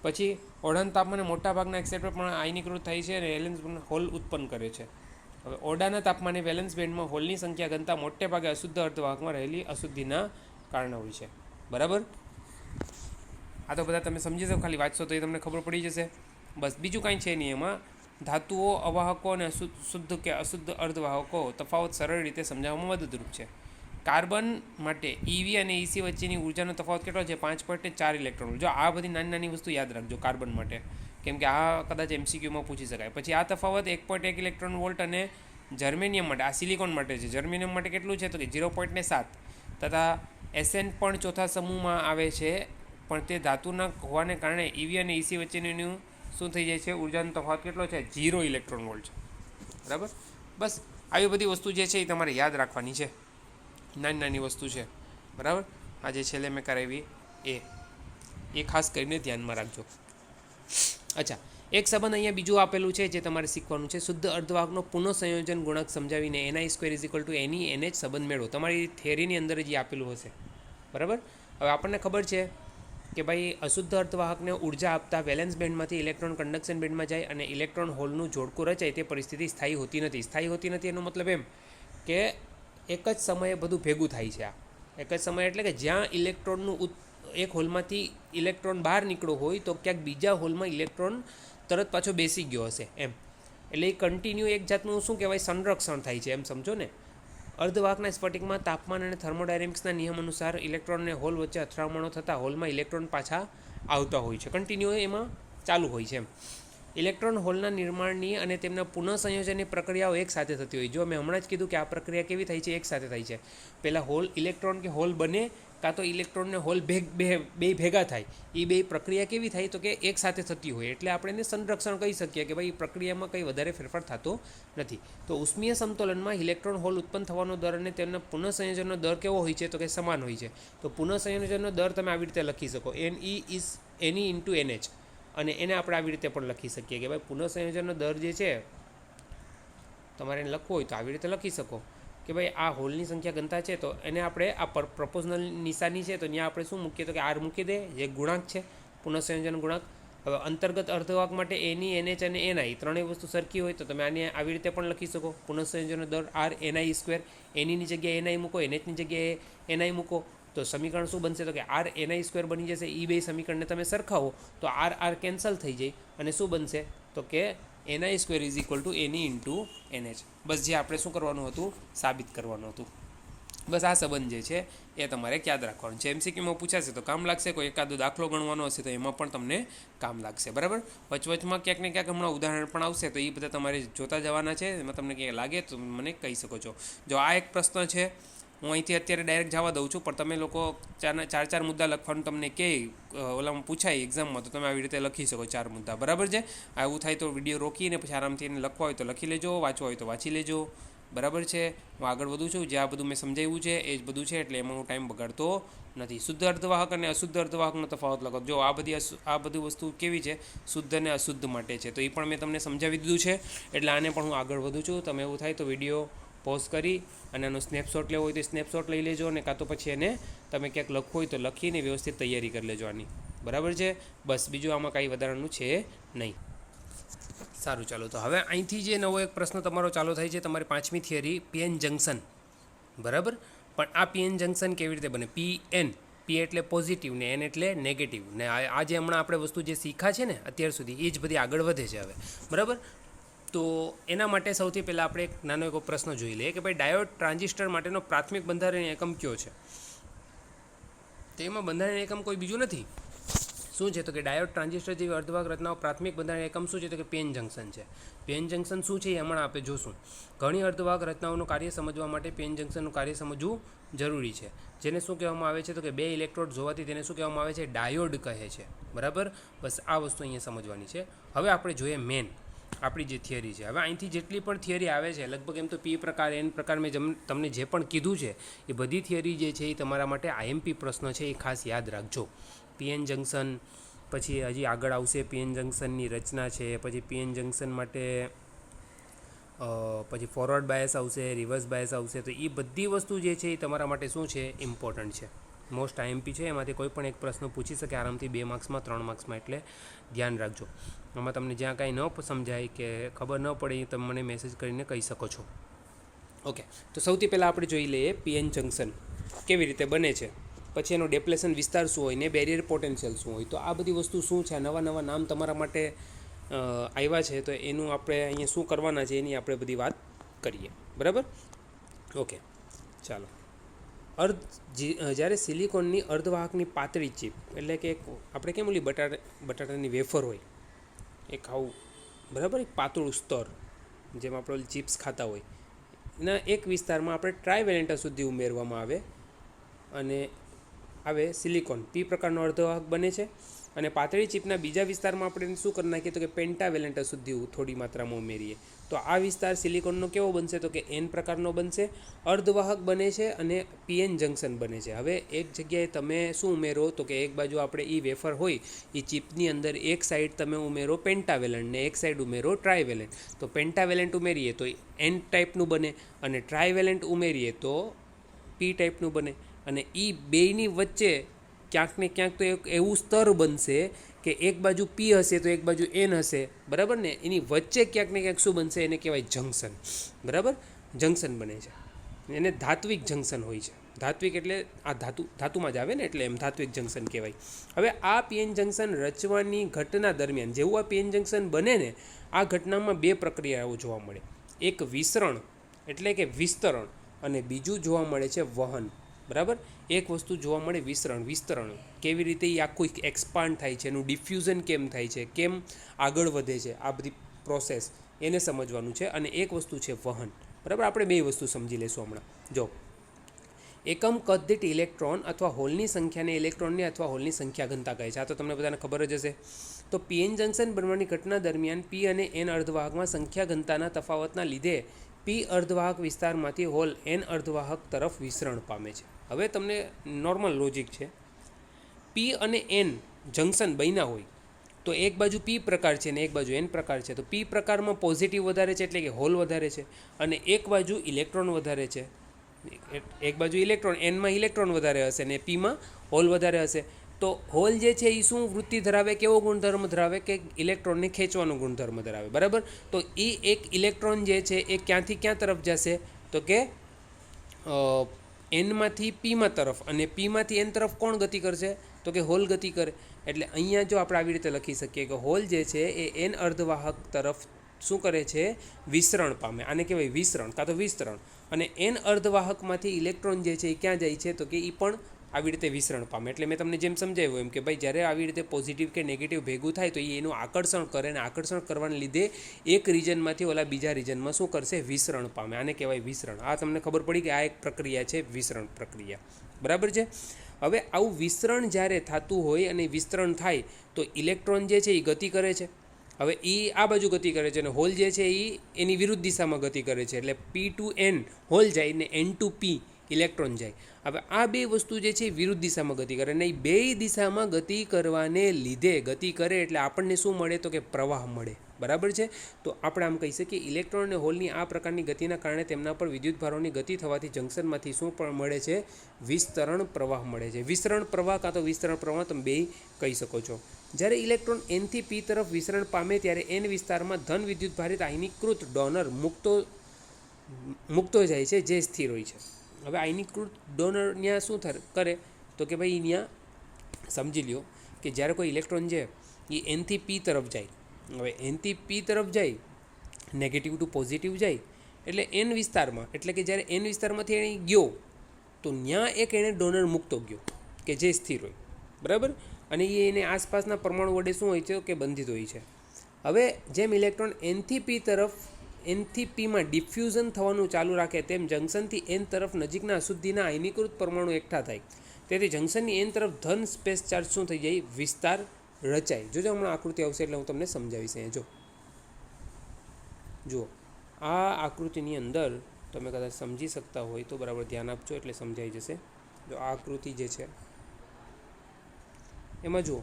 પછી ઓરડાના તાપમાને મોટાભાગના એક્સેપ્ટર પણ આયનીકૃત થાય છે અને વેલેન્સ હોલ ઉત્પન્ન કરે છે. હવે ઓરડાના તાપમાને વેલેન્સ બેન્ડમાં હોલની સંખ્યા ઘનતા મોટે ભાગે અશુદ્ધ અર્ધવાહકમાં રહેલી અશુદ્ધિના કારણે હોય છે, બરાબર. આ તો બધા તમે સમજી શકો, ખાલી વાંચશો તો એ તમને ખબર પડી જશે. બસ બીજું કાંઈ છે નહીં એમાં. ધાતુઓ, અવાહકો અને શુદ્ધ કે અશુદ્ધ અર્ધવાહકો તફાવત સરળ રીતે સમજાવવામાં મદદરૂપ છે. કાર્બન માટે ઈવી અને ઈસી વચ્ચેની ઉર્જાનો તફાવત કેટલો છે, 5.4 ઇલેક્ટ્રોન. જો આ બધી નાની નાની વસ્તુ યાદ રાખજો કાર્બન માટે, કેમ કે આ કદાચ MCQમાં પૂછી શકાય. પછી આ તફાવત 1.1 ઇલેક્ટ્રોન વોલ્ટ અને જર્મેનિયમ માટે, આ સિલિકોન માટે છે, જર્મેનિયમ માટે કેટલું છે તો કે 0.7 તથા SN પણ ચોથા સમૂહમાં આવે છે. પણ તે ધાતુના હોવાને કારણે ઈવી અને ઈસી વચ્ચેનું શું થઈ જાય છે, ઉર્જાનો તફાવત કેટલો છે, 0 ઇલેક્ટ્રોન વોલ્ટ છે, બરાબર. બસ આવી બધી વસ્તુ જે છે એ તમારે યાદ રાખવાની છે, નાની નાની વસ્તુ છે, બરાબર. આ જે છેલ્લે મેં કરાવી એ ખાસ કરીને ધ્યાનમાં રાખજો. અચ્છા, એક સંબંધ અહીંયા બીજું આપેલું છે જે તમારે શીખવાનું છે. શુદ્ધ અર્ધવાહકનો પુનઃસંયોજન ગુણક સમજાવીને Ni2 = NH સંબંધ મેળવો. તમારી થિયરીની અંદર જ આપેલું હશે, બરાબર. હવે આપણને ખબર છે કે ભાઈ અશુદ્ધ અર્ધવાહકને ઉર્જા આપતા વેલેન્સ બેન્ડમાંથી ઇલેક્ટ્રોન કંડક્શન બેન્ડમાં જાય અને ઇલેક્ટ્રોન હોલનું જોડકું રચાય. તે પરિસ્થિતિ સ્થાયી હોતી નથી. એનો મતલબ એમ કે એક જ સમયે બધું ભેગું થાય છે. આ એક જ સમયે એટલે કે જ્યાં ઇલેક્ટ્રોનનું એક હોલમાંથી ઇલેક્ટ્રોન બહાર નીકળ્યો હોય તો ક્યાંક બીજા હોલમાં ઇલેક્ટ્રોન તરત પાછો બેસી ગયો હશે એમ. એટલે એ કન્ટિન્યુ એક જાતનું શું કહેવાય, સંરક્ષણ થાય છે એમ સમજો ને. અર્ધવાહકના સ્ફટિકમાં તાપમાન અને થર્મોડાયનેમિક્સના નિયમ અનુસાર ઇલેક્ટ્રોન અને હોલ વચ્ચે અથડામણો થતાં હોલમાં ઇલેક્ટ્રોન પાછા આવતા હોય છે, કન્ટિન્યુ એમાં ચાલુ હોય છે એમ. ઇલેક્ટ્રોન હોલના નિર્માણની અને તેમના પુનઃસંયોજનની પ્રક્રિયાઓ એક સાથે થતી હોય. જો મેં હમણાં જ કીધું કે આ પ્રક્રિયા કેવી થાય છે, એક સાથે થાય છે. પહેલાં હોલ ઇલેક્ટ્રોન કે હોલ બને, કાં તો ઇલેક્ટ્રોનને હોલ બે ભેગા થાય. એ બે પ્રક્રિયા કેવી થાય તો કે એક સાથે થતી હોય, એટલે આપણે એને સંરક્ષણ કહી શકીએ કે ભાઈ પ્રક્રિયામાં કંઈ વધારે ફેરફાર થતો નથી. તો ઉષ્મીય સમતોલનમાં ઇલેક્ટ્રોન હોલ ઉત્પન્ન થવાનો દર અને તેમના પુનઃસંયોજનનો દર કેવો હોય છે તો કે સમાન હોય છે. તો પુનઃસંયોજનનો દર તમે આવી રીતે લખી શકો, Ne × NH. અને એને આપણે આવી રીતે પણ લખી શકીએ કે ભાઈ પુનઃસંયોજનનો દર જે છે તમારે એને લખવો હોય તો આવી રીતે લખી શકો કે ભાઈ આ હોલની સંખ્યા ઘનતા છે તો એને આપણે આ પ્રપોઝનલ નિશાની છે તો ત્યાં આપણે શું મૂકીએ તો કે R મૂકી દે, જે ગુણાંક છે પુનઃસંયોજન ગુણાંક. હવે અંતર્ગત અર્ધવાહક માટે Ni, NH અને Ni ત્રણેય વસ્તુ સરખી હોય તો તમે આને આવી રીતે પણ લખી શકો, પુનઃસંયોજનનો દર RNi². Niની જગ્યાએ Ni મૂકો, NHની જગ્યાએ Ni મૂકો, તો સમીકરણ શું બનશે તો કે RNi² બની જશે. એ બે સમીકરણને તમે સરખાવો તો R કેન્સલ થઈ જાય અને શું બનશે તો કે Ni² = Ne × NH. બસ જે આપણે શું કરવાનું હતું, સાબિત કરવાનું હતું. બસ આ સંબંધ જે છે એ તમારે યાદ રાખવાનું છે. MCQમાં પૂછાશે તો કામ લાગશે, કોઈ એકાદો દાખલો ગણવાનો હશે તો એમાં પણ તમને કામ લાગશે, બરાબર. વચવચમાં ક્યાંક ને ક્યાંક હમણાં ઉદાહરણ પણ આવશે તો એ બધા તમારે જોતા જવાના છે. એમાં તમને ક્યાંક લાગે તો મને કહી શકો છો. જો આ એક પ્રશ્ન છે, હું અહીંથી અત્યારે ડાયરેક્ટ જવા દઉં છું, પણ તમે લોકો ચાર મુદ્દા લખવાનું તમને કહે ઓલામાં પૂછાય એક્ઝામમાં તો તમે આવી રીતે લખી શકો 4 મુદ્દા, બરાબર છે. આવું થાય તો વિડીયો રોકીને પછી આરામથી એને લખવા હોય તો લખી લેજો, વાંચવા હોય તો વાંચી લેજો, બરાબર છે. હું આગળ વધું છું. જે આ બધું મેં સમજાવ્યું છે એ જ બધું છે, એટલે એમાં હું ટાઈમ બગાડતો નથી. શુદ્ધ અર્ધવાહક અને અશુદ્ધ અર્ધવાહકનો તફાવત લખો. જો આ બધી વસ્તુ કેવી છે, શુદ્ધ અને અશુદ્ધ માટે છે, તો એ પણ મેં તમને સમજાવી દીધું છે. એટલે આને પણ હું આગળ વધું છું. તમે એવું થાય તો વિડીયો પોઝ કરી અને એનો સ્નેપશોટ લેવો હોય તો સ્નેપશોટ લઈ લેજો, અને કાં તો પછી એને તમે ક્યાંક લખવું હોય તો લખીને વ્યવસ્થિત તૈયારી કરી લેજો આની. બરાબર છે. બસ બીજું આમાં કાંઈ વધારાનું છે નહીં. સારું, ચાલો. તો હવે અહીંથી જે નવો એક પ્રશ્ન તમારો ચાલુ થાય છે, તમારી 5મી થિયરી, પીએન જંકશન. બરાબર. પણ આ પીએન જંકશન કેવી રીતે બને? પી એટલે પોઝિટિવ ને એન એટલે નેગેટિવ. ને આ જે હમણાં આપણે વસ્તુ જે શીખા છે ને અત્યાર સુધી, એ જ બધી આગળ વધે છે હવે. બરાબર. તો એના માટે સૌથી પહેલાં આપણે એક નાનો એક પ્રશ્ન જોઈ લઈએ કે ભાઈ ડાયોડ ટ્રાન્ઝિસ્ટર માટેનો પ્રાથમિક બંધારણીય એકમ કયો છે? તો એમાં બંધારણીય એકમ કોઈ બીજું નથી. શું છે? તો કે ડાયોડ ટ્રાન્ઝિસ્ટર જેવી અર્ધવાહક રચનાઓ પ્રાથમિક બંધારણીય એકમ શું છે? તો કે પીએન જંકશન છે. પીએન જંકશન શું છે એ હમણાં આપણે જોશું. ઘણી અર્ધવાહક રચનાઓનું કાર્ય સમજવા માટે પીએન જંકશનનું કાર્ય સમજવું જરૂરી છે. જેને શું કહેવામાં આવે છે? તો કે 2 ઇલેક્ટ્રોડ જોવાથી તેને શું કહેવામાં આવે છે? ડાયોડ કહે છે. બરાબર. બસ આ વસ્તુ અહીંયા સમજવાની છે. હવે આપણે જોઈએ મેન આપણી જે થિયરી છે. હવે અહીંથી જેટલી પણ થિયરી આવે છે લગભગ એમ તો પી પ્રકાર એન પ્રકાર મેં તમને જે પણ કીધું છે એ બધી થિયરી જે છે એ તમારા માટે આઈએમપી પ્રશ્ન છે, એ ખાસ યાદ રાખજો. પીએન જંકશન, પછી હજી આગળ આવશે પીએન જંકશનની રચના છે, પછી પીએન જંકશન માટે પછી ફોરવર્ડ બાયસ આવશે, રિવર્સ બાયસ આવશે. તો એ બધી વસ્તુ જે છે એ તમારા માટે શું છે? ઇમ્પોર્ટન્ટ છે. મોસ્ટ આઈએમપી છે. એમાંથી કોઈ પણ એક પ્રશ્ન પૂછી શકે આરામથી 2 માર્ક્સમાં, 3 માર્ક્સમાં. એટલે ધ્યાન રાખજો. આમાં તમને જ્યાં કાંઈ ન સમજાય કે ખબર ન પડે એ તમે મને મેસેજ કરીને કહી શકો છો. ઓકે. તો સૌથી પહેલાં આપણે જોઈ લઈએ પીએન જંકશન કેવી રીતે બને છે, પછી એનો ડેપ્લેશન વિસ્તાર શું હોય ને બેરિયર પોટેન્શિયલ શું હોય. તો આ બધી વસ્તુ શું છે, નવા નવા નામ તમારા માટે આવ્યા છે, તો એનું આપણે અહીંયા શું કરવાના છે એની આપણે બધી વાત કરીએ. બરાબર. ઓકે, ચાલો. જ્યારે સિલિકોનની અર્ધવાહકની પાતળી ચીપ, એટલે કે આપણે કેમ ઓલી બટાટાની વેફર હોય એક આવું, બરાબર, એક પાતળું સ્તર જેમાં આપણે ઓલી ચિપ્સ ખાતા હોય, એના એક વિસ્તારમાં આપણે ટ્રાયવેલેન્ટ સુધી ઉમેરવામાં આવે અને આવે સિલિકોન. પી પ્રકારનો અર્ધવાહક બને છે. અને પાતળી ચીપના બીજા વિસ્તારમાં આપણે શું કરી નાખીએ? તો કે પેન્ટાવેલેન્ટ સુધી થોડી માત્રામાં ઉમેરીએ. તો આ વિસ્તાર સિલિકોનનો કેવો બનશે? તો કે એન પ્રકારનો બનશે, અર્ધવાહક બને છે અને પીએન જંકશન બને છે. હવે એક જગ્યાએ તમે શું ઉમેરો? તો કે એક બાજુ આપણે એ વેફર હોય એ ચીપની અંદર એક સાઈડ તમે ઉમેરો પેન્ટાવેલેન્ટ ને એક સાઈડ ઉમેરો ટ્રાયવેલેન્ટ. તો પેન્ટાવેલેન્ટ ઉમેરીએ તો એન ટાઈપનું બને, અને ટ્રાયવેલેન્ટ ઉમેરીએ તો પી ટાઈપનું બને. અને એ બેયની વચ્ચે ક્યાંક ને ક્યાંક તો એક એવું સ્તર બનશે કે એક બાજુ પી હશે તો એક બાજુ એન હશે. બરાબર ને? એની વચ્ચે ક્યાંક ને ક્યાંક શું બનશે? એને કહેવાય જંકશન. બરાબર. જંકશન બને છે. એને ધાત્વિક જંકશન હોય છે. ધાત્વિક એટલે આ ધાતુમાં જ આવે ને, એટલે એમ ધાત્વિક જંકશન કહેવાય. હવે આ પીએન જંકશન રચવાની ઘટના દરમિયાન જેવું આ પીએન જંકશન બને ને, આ ઘટનામાં 2 પ્રક્રિયાઓ જોવા મળે. એક વિસરણ એટલે કે વિસ્તરણ, અને બીજું જોવા મળે છે વહન. બરાબર. એક વસ્તુ જોવા મળે વિસ્તરણ કેવી રીતે એ આખું એક્સપાન્ડ થાય છે, એનું ડિફ્યુઝન કેમ થાય છે, કેમ આગળ વધે છે, આ બધી પ્રોસેસ એને સમજવાનું છે. અને એક વસ્તુ છે વહન. બરાબર. આપણે 2 વસ્તુ સમજી લઈશું હમણાં. જો એકમ કદ દીઠ ઇલેક્ટ્રોન અથવા હોલની સંખ્યાને ઇલેક્ટ્રોનની અથવા હોલની સંખ્યા ઘનતા કહે છે. આ તો તમને બધાને ખબર જ હશે. તો પીએન જંકશન બનવાની ઘટના દરમિયાન પી અને એન અર્ધવાહકમાં સંખ્યા ઘનતાના તફાવતના લીધે પી અર્ધવાહક વિસ્તારમાંથી હોલ એન અર્ધવાહક તરફ વિસ્તરણ પામે છે. હવે તમને નોર્મલ લોજિક છે. પી અને એન જંકશન બન્યા હોય તો એક બાજુ પી પ્રકાર છે ને એક બાજુ એન પ્રકાર છે. તો પી પ્રકારમાં પોઝિટિવ વધારે છે એટલે કે હોલ વધારે છે, અને એક બાજુ ઇલેક્ટ્રોન વધારે છે. એક બાજુ ઇલેક્ટ્રોન, એનમાં ઇલેક્ટ્રોન વધારે હશે ને પીમાં હોલ વધારે હશે. તો હોલ જે છે એ શું વૃત્તિ ધરાવે, કેવો ગુણધર્મ ધરાવે? કે ઇલેક્ટ્રોનને ખેંચવાનો ગુણધર્મ ધરાવે. બરાબર. તો એ એક ઇલેક્ટ્રોન જે છે એ ક્યાંથી ક્યાં તરફ જશે? તો કે એનમાંથી પીમાં તરફ, અને પીમાંથી એન તરફ કોણ ગતિ કરશે? તો કે હોલ ગતિ કરે. એટલે અહીંયા જો આપણે આવી રીતે લખી શકીએ કે હોલ જે છે એ એન અર્ધવાહક તરફ શું કરે છે? વિસ્તરણ પામે. આને કહેવાય વિસરણ કાં તો વિસ્તરણ. અને એન અર્ધવાહકમાંથી ઇલેક્ટ્રોન જે છે એ ક્યાં જાય છે? તો કે એ પણ આવી રીતે વિસરણ પામે. એટલે મેં તમને જેમ સમજાવ્યું એમ કે ભાઈ જ્યારે આવી રીતે પોઝિટિવ કે નેગેટિવ ભેગું થાય તો એ એનું આકર્ષણ કરે, અને આકર્ષણ કરવાને લીધે એક રિજનમાંથી ઓલા બીજા રિજનમાં શું કરશે? વિસરણ પામે. આને કહેવાય વિસરણ. આ તમને ખબર પડી કે આ એક પ્રક્રિયા છે વિસરણ પ્રક્રિયા. બરાબર છે. હવે આવું વિસ્તરણ જ્યારે થતું હોય અને વિસ્તરણ થાય તો ઇલેક્ટ્રોન જે છે એ ગતિ કરે છે, હવે એ આ બાજુ ગતિ કરે છે અને હોલ જે છે એ એની વિરુદ્ધ દિશામાં ગતિ કરે છે, એટલે પી ટુ એન હોલ જાય ને એન ટુ પી ઇલેક્ટ્રોન જાય. હવે આ બે વસ્તુ જે છે એ વિરુદ્ધ દિશામાં ગતિ કરે, અને એ બે દિશામાં ગતિ કરવાને લીધે ગતિ કરે એટલે આપણને શું મળે તો કે પ્રવાહ મળે. બરાબર છે. તો આપણે આમ કહી શકીએ ઇલેક્ટ્રોન અને હોલની આ પ્રકારની ગતિના કારણે તેમના પર વિદ્યુત ભારોની ગતિ થવાથી જંકશનમાંથી શું પણ મળે છે? વિસ્તરણ પ્રવાહ મળે છે. વિસ્તરણ પ્રવાહ કાં તો વિસ્તરણ પ્રવાહ તમે બે કહી શકો છો. જ્યારે ઇલેક્ટ્રોન એનથી પી તરફ વિસ્તરણ પામે ત્યારે એન વિસ્તારમાં ધન વિદ્યુત ભારિત આયનીકૃત ડોનર મુક્તો જાય છે, જે સ્થિર હોય છે. હવે આયનીકૃત ડોનર ત્યાં શું કરે તો કે ભાઈ ત્યાં સમજી લ્યો કે જ્યારે કોઈ ઇલેક્ટ્રોન છે એ એનથી પી તરફ જાય. હવે એનથી પી તરફ જાય, નેગેટિવ ટુ પોઝિટિવ જાય, એટલે એન વિસ્તારમાં, એટલે કે જ્યારે એન વિસ્તારમાંથી એને ગયો તો ત્યાં એક એણે ડોનર મૂકતો ગયો કે જે સ્થિર હોય. બરાબર. અને એ એને આસપાસના પરમાણુ વડે શું હોય છે કે બંધિત હોય છે. હવે જેમ ઇલેક્ટ્રોન એનથી પીમાં ડિફ્યુઝન થવાનું ચાલુ રાખે તેમ જંકશનથી એન તરફ નજીકના અશુદ્ધિના આયનીકૃત પરમાણુ એકઠા થાય. તેથી જંકશનની એન તરફ ધન સ્પેસ ચાર્જ શું થઈ જાય? વિસ્તાર રચાય. જોજો હમણાં આકૃતિ આવશે એટલે હું તમને સમજાવીશ. અહીંયા જુઓ આ આકૃતિની અંદર તમે કદાચ સમજી શકતા હોય તો બરાબર ધ્યાન આપજો એટલે સમજાઈ જશે. જો આ આકૃતિ જે છે એમાં જુઓ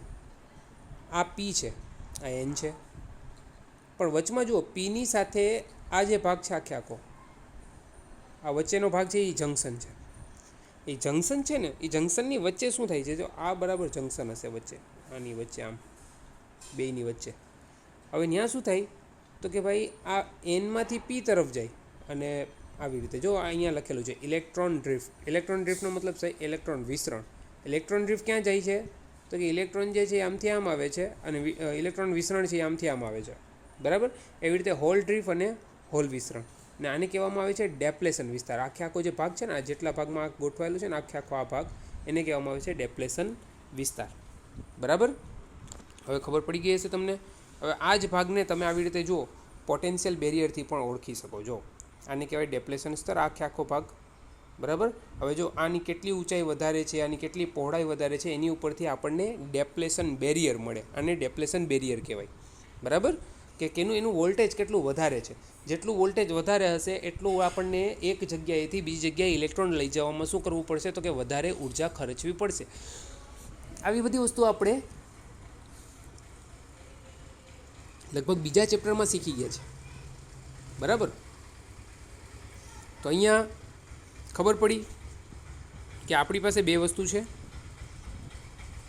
આ પી છે, આ એન છે, પણ વચમાં જુઓ પીની સાથે આ જે ભાગ છે આખો આ વચ્ચેનો ભાગ છે એ જંકશન છે. એ જંકશન છે ને એ જંકશનની વચ્ચે શું થાય છે? જો આ બરાબર જંકશન હશે વચ્ચે, આની વચ્ચે, આમ બેયની વચ્ચે. હવે ત્યાં શું થાય તો કે ભાઈ આ એનમાંથી પી તરફ જાય અને આવી રીતે જો અહીંયા લખેલું છે ઇલેક્ટ્રોન ડ્રિફ્ટ. ઇલેક્ટ્રોન ડ્રિફ્ટનો મતલબ છે ઇલેક્ટ્રોન વિસ્તરણ. ઇલેક્ટ્રોન ડ્રિફ્ટ ક્યાં જાય છે તો કે ઇલેક્ટ્રોન જે છે આમથી આમ આવે છે અને ઇલેક્ટ્રોન વિસ્તરણ છે આમથી આમ આવે છે. બરાબર. એવી રીતે હોલ ડ્રિફ્ટ અને હોલ વિસ્તરણ, ને આને કહેવામાં આવે છે ડેપ્લેશન વિસ્તાર. આખો જે ભાગ છે ને આ જેટલા ભાગમાં ગોઠવાયેલું છે ને આખો આ ભાગ એને કહેવામાં આવે છે ડેપ્લેશન વિસ્તાર. બરાબર. હવે ખબર પડી ગઈ હશે તમને. હવે આ જ ભાગને તમે આવી રીતે જુઓ પોટેન્શિયલ બેરિયરથી પણ ઓળખી શકો. જો આને કહેવાય ડેપ્લેશન સ્તર, આખો ભાગ. બરાબર. હવે જો આની કેટલી ઊંચાઈ વધારે છે, આની કેટલી પહોળાઈ વધારે છે, એની ઉપરથી આપણને ડેપ્લેશન બેરિયર મળે. આને ડેપ્લેશન બેરિયર કહેવાય. બરાબર. કે એનું વોલ્ટેજ કેટલું વધારે છે. જેટલું વોલ્ટેજ વધારે હશે એટલું આપણને એક જગ્યાએથી બીજી જગ્યાએ ઇલેક્ટ્રોન લઈ જવામાં શું કરવું પડશે તો કે વધારે ઉર્જા ખર્ચવી પડશે. આવી બધી વસ્તુ આપણે લગભગ બીજા ચેપ્ટરમાં શીખી ગયા છે. બરાબર. તો અહીંયા ખબર પડી કે આપણી પાસે બે વસ્તુ છે.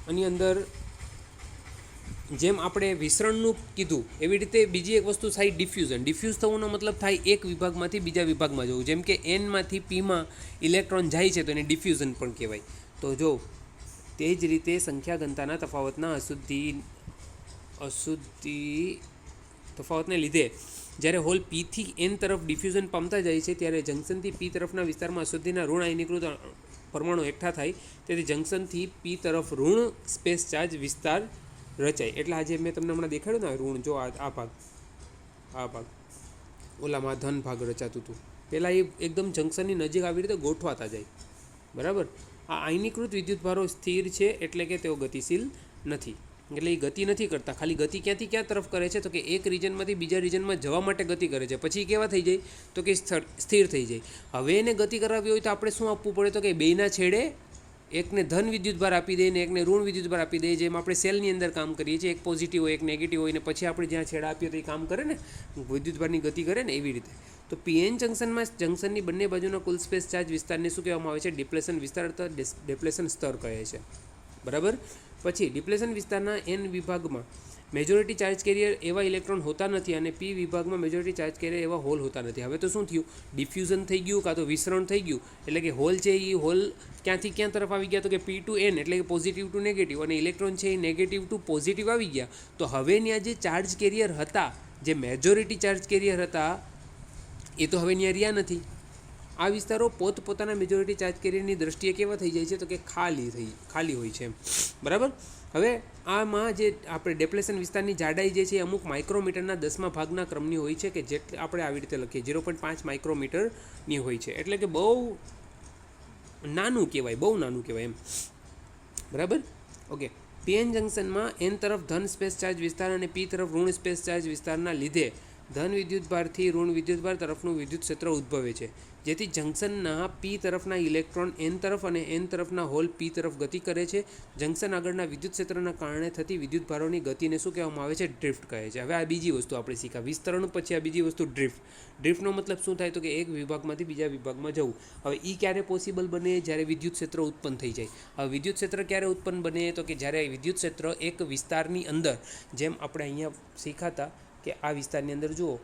આની અંદર જેમ આપણે વિસ્તરણનું કીધું એવી રીતે બીજી એક વસ્તુ થાય ડિફ્યુઝન. ડિફ્યુઝ થવાનો મતલબ થાય એક વિભાગમાંથી બીજા વિભાગમાં જવું. જેમ કે એનમાંથી પીમાં ઇલેક્ટ્રોન જાય છે તો એને ડિફ્યુઝન પણ કહેવાય. તો જો તે જ રીતે સંખ્યા ઘનતાના તફાવતના અશુદ્ધિ તફાવતને લીધે જ્યારે હોલ પીથી એન તરફ ડિફ્યુઝન પામતા જાય છે ત્યારે જંકશનથી પી તરફના વિસ્તારમાં અશુદ્ધિના ઋણ આયનીકૃત પરમાણુ એકઠા થાય. તેથી જંકશનથી પી તરફ ઋણ સ્પેસ ચાર્જ વિસ્તાર રચાય. એટલે આજે મેં તમને હમણાં દેખાડ્યું ને ઋણ, જો આ ભાગ ઓલામાં ધન ભાગ રચાતું હતું. પહેલાં એ એકદમ જંકશનની નજીક આવી રીતે ગોઠવાતા જાય. બરાબર. આ આયનીકૃત વિદ્યુતભારો સ્થિર છે એટલે કે તેઓ ગતિશીલ નથી. એટલે એ ગતિ નથી કરતા. ખાલી ગતિ ક્યાંથી ક્યાં તરફ કરે છે તો કે એક રિજનમાંથી બીજા રિજનમાં જવા માટે ગતિ કરે છે. પછી કેવા થઈ જાય તો કે સ્થિર થઈ જાય. હવે એને ગતિ કરાવવી હોય તો આપણે શું આપવું પડે તો કે બેયના છેડે એકને ધન વિદ્યુતભાર આપી દઈએ ને એકને ઋણ વિદ્યુતભાર આપી દઈએ. જેમ આપણે સેલની અંદર કામ કરીએ છીએ, એક પોઝિટિવ હોય એક નેગેટિવ હોય ને પછી આપણે જ્યાં છેડા આપીએ તો એ કામ કરે ને, વિદ્યુતભારની ગતિ કરે ને, એવી રીતે. તો પીએન જંકશનમાં જંકશનની બંને બાજુના કુલ સ્પેસ ચાર્જ વિસ્તારને શું કહેવામાં આવે છે? ડિપ્લેશન વિસ્તાર અથવા ડિપ્લેશન સ્તર કહે છે. બરાબર. પછી ડિપ્લેશન વિસ્તારના એન વિભાગમાં મેજોરિટી ચાર્જ કેરિયર એવા ઇલેક્ટ્રોન હોતા નથી અને પી વિભાગમાં મેજોરિટી ચાર્જ કેરિયર એવા હોલ હોતા નથી. હવે તો શું થયું? ડિફ્યુઝન થઈ ગયું કાં તો વિસ્તરણ થઈ ગયું. એટલે કે હોલ છે એ હોલ ક્યાંથી ક્યાં તરફ આવી ગયા તો કે પી ટુ એન, એટલે કે પોઝિટિવ ટુ નેગેટિવ, અને ઇલેક્ટ્રોન છે એ નેગેટિવ ટુ પોઝિટિવ આવી ગયા. તો હવે ત્યાં જે ચાર્જ કેરિયર હતા, જે મેજોરિટી ચાર્જ કેરિયર હતા, એ તો હવે ત્યાં રહ્યા નથી. આ વિસ્તારો પોતપોતાના મેજોરિટી ચાર્જ કેરિયરની દ્રષ્ટિએ કેવા થઈ જાય છે તો કે ખાલી હોય છે. બરાબર. હવે આમાં જે આપણે ડેપ્લેશન વિસ્તારની જાડાઈ જે છે એ અમુક માઇક્રોમીટરના 10મા ભાગના ક્રમની હોય છે, કે જેટલે આપણે આવી રીતે લખીએ 0.5 માઇક્રોમીટરની હોય છે. એટલે કે બહુ નાનું કહેવાય એમ. બરાબર. ઓકે. પીએન જંકશનમાં એન તરફ ધન સ્પેસ ચાર્જ વિસ્તાર અને પી તરફ ઋણ સ્પેસ ચાર્જ વિસ્તારના લીધે ધન વિદ્યુતભારથી ઋણ વિદ્યુતભાર તરફનું વિદ્યુત ક્ષેત્ર ઉદ્ભવે છે, જેથી જંકશનના પી તરફના ઇલેક્ટ્રોન એન તરફ અને એન તરફના હોલ પી તરફ ગતિ કરે છે. જંકશન આગળના વિદ્યુત ક્ષેત્રના કારણે થતી વિદ્યુતભારોની ગતિને શું કહેવામાં આવે છે? ડ્રિફ્ટ કહે છે. હવે આ બીજી વસ્તુ આપણે શીખ્યા. વિસ્તરણ પછી આ બીજી વસ્તુ ડ્રિફ્ટ. ડ્રિફ્ટનો મતલબ શું થાય? તો કે એક વિભાગમાંથી બીજા વિભાગમાં જવું. હવે એ ક્યારે પોસિબલ બને? જ્યારે વિદ્યુત ક્ષેત્ર ઉત્પન્ન થઈ જાય. હવે વિદ્યુત ક્ષેત્ર ક્યારે ઉત્પન્ન બને? તો કે જ્યારે વિદ્યુત ક્ષેત્ર એક વિસ્તારની અંદર, જેમ આપણે અહીંયા શીખાતા કે આ વિસ્તારની અંદર જુઓ,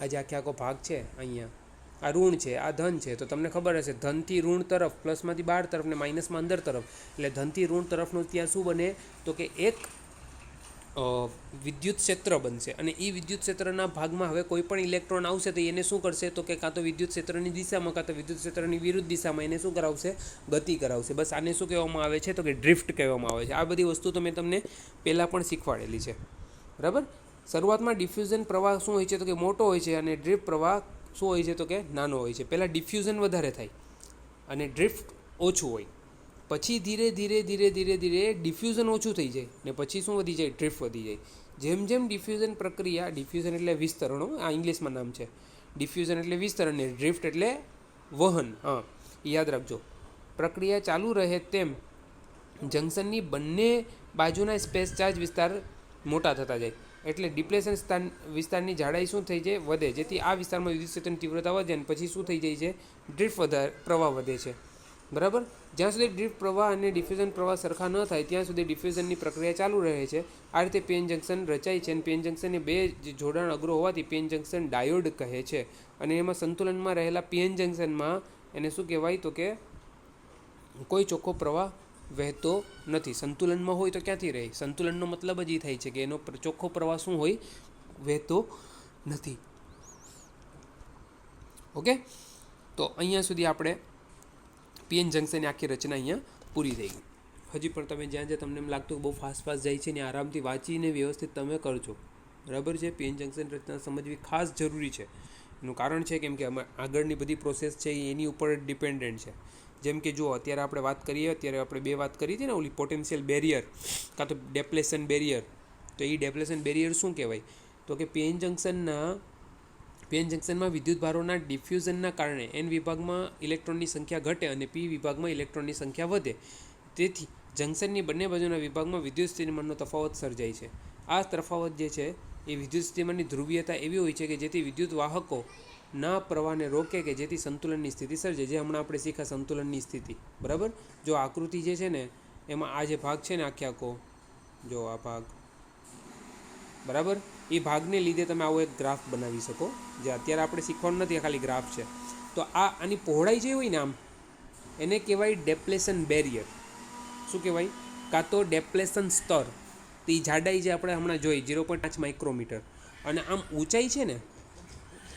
આજે આખો ભાગ છે, અહીંયા આ ઋણ છે, આ ધન છે, તો તમને ખબર હશે ધનથી ઋણ તરફ, પ્લસમાંથી 12 તરફ ને માઇનસમાં અંદર તરફ, એટલે ધનથી ઋણ તરફનું ત્યાં શું બને? તો કે એક વિદ્યુત ક્ષેત્ર બનશે. અને એ વિદ્યુત ક્ષેત્રના ભાગમાં હવે કોઈ પણ ઇલેક્ટ્રોન આવશે તો એને શું કરશે? તો કે કાં તો વિદ્યુત ક્ષેત્રની દિશામાં કાં તો વિદ્યુત ક્ષેત્રની વિરુદ્ધ દિશામાં એને શું કરાવશે? ગતિ કરાવશે. બસ આને શું કહેવામાં આવે છે? તો કે ડ્રિફ્ટ કહેવામાં આવે છે. આ બધી વસ્તુ તો મેં તમને પહેલાં પણ શીખવાડેલી છે, બરાબર. શરૂઆતમાં ડિફ્યુઝન પ્રવાહ શું હોય છે? તો કે મોટો હોય છે, અને ડ્રિફ્ટ પ્રવાહ શું હોય છે? તો કે નાનો હોય છે. પહેલાં ડિફ્યુઝન વધારે થાય અને ડ્રિફ્ટ ઓછું હોય. પછી ધીરે ધીરે ડિફ્યુઝન ઓછું થઈ જાય ને પછી શું વધી જાય? ડ્રિફ્ટ વધી જાય. જેમ જેમ ડિફ્યુઝન પ્રક્રિયા, ડિફ્યુઝન એટલે વિસ્તરણો, આ ઇંગ્લિશમાં નામ છે. ડિફ્યુઝન એટલે વિસ્તરણ ને ડ્રિફ્ટ એટલે વહન. હા, યાદ રાખજો. પ્રક્રિયા ચાલુ રહે તેમ જંકશનની બંને બાજુના સ્પેસ ચાર્જ વિસ્તાર મોટા થતા જાય. એટલે ડિપ્લેશન વિસ્તારની જાડાઈ શું થઈ જાય? વધે. જેથી આ વિસ્તારમાં વિદ્યુત ક્ષેત્રની તીવ્રતા વધે અને પછી શું થઈ જાય છે? ડ્રિફ્ટ પ્રવાહ વધે છે, બરાબર. જ્યાં સુધી ડ્રિફ્ટ પ્રવાહ અને ડિફ્યુઝન પ્રવાહ સરખા ન થાય ત્યાં સુધી ડિફ્યુઝનની પ્રક્રિયા ચાલુ રહે છે. આ રીતે પીએન જંકશન રચાય છે અને પીએન જંકશનને બે જોડાણ અગ્રો હોવાથી પીએન જંકશન ડાયોડ કહે છે. અને એમાં સંતુલનમાં રહેલા પીએન જંકશનમાં એને શું કહેવાય? તો કે કોઈ ચોખ્ખો પ્રવાહ વહેતો નથી. સંતુલનમાં હોય તો ક્યાંથી રહે? સંતુલનનો મતલબ જ એ થાય છે કે એનો ચોખ્ખો પ્રવાહ શું હોય? વહેતો નથી. ઓકે, તો અહીંયા સુધી આપણે પીએન જંકશનની આખી રચના અહીંયા પૂરી થઈ ગઈ. હજી પણ તમે જ્યાં જ્યાં તમને એમ લાગતું બહુ ફાસ્ટ જાય છે ને આરામથી વાંચીને વ્યવસ્થિત તમે કરજો, બરાબર છે. પીએન જંકશન રચના સમજવી ખાસ જરૂરી છે. એનું કારણ છે કેમ કે આગળની બધી પ્રોસેસ છે એ એની ઉપર ડિપેન્ડન્ટ છે. જેમ કે જુઓ, અત્યારે આપણે વાત કરીએ, અત્યારે આપણે બે વાત કરી હતી ને, ઓલી પોટેન્શિયલ બેરિયર કાં તો ડેપ્લેશન બેરિયર. તો એ ડેપ્લેશન બેરિયર શું કહેવાય? તો કે પીએન જંકશનમાં વિદ્યુતભારોના ડિફ્યુઝનના કારણે એન વિભાગમાં ઇલેક્ટ્રોનની સંખ્યા ઘટે અને પી વિભાગમાં ઇલેક્ટ્રોનની સંખ્યા વધે. તેથી જંકશનની બંને બાજુના વિભાગમાં વિદ્યુત સ્થિતિમાનનો તફાવત સર્જાય છે. આ તફાવત જે છે એ વિદ્યુત સ્થિતિમાનની ધ્રુવીયતા એવી હોય છે કે જેથી વિદ્યુત વાહકો ના પ્રવાહને રોકે કે જેથી સંતુલનની સ્થિતિ સર્જે. જે હમણાં આપણે શીખ્યા સંતુલનની સ્થિતિ, બરાબર. જો આકૃતિ જે છે ને એમાં આ જે ભાગ છે ને આખો, જો આ ભાગ, બરાબર, એ ભાગને લીધે તમે આવો એક ગ્રાફ બનાવી શકો. જે અત્યારે આપણે શીખવાનું નથી, ખાલી ગ્રાફ છે. તો આની પહોળાઈ જે હોય ને આમ, એને કહેવાય ડેપ્લેશન બેરિયર. શું કહેવાય? કાં તો ડેપ્લેશન સ્તર. તો એ જાડાઈ જે આપણે હમણાં જોઈ 0.5 માઇક્રોમીટર. અને આમ ઊંચાઈ છે ને,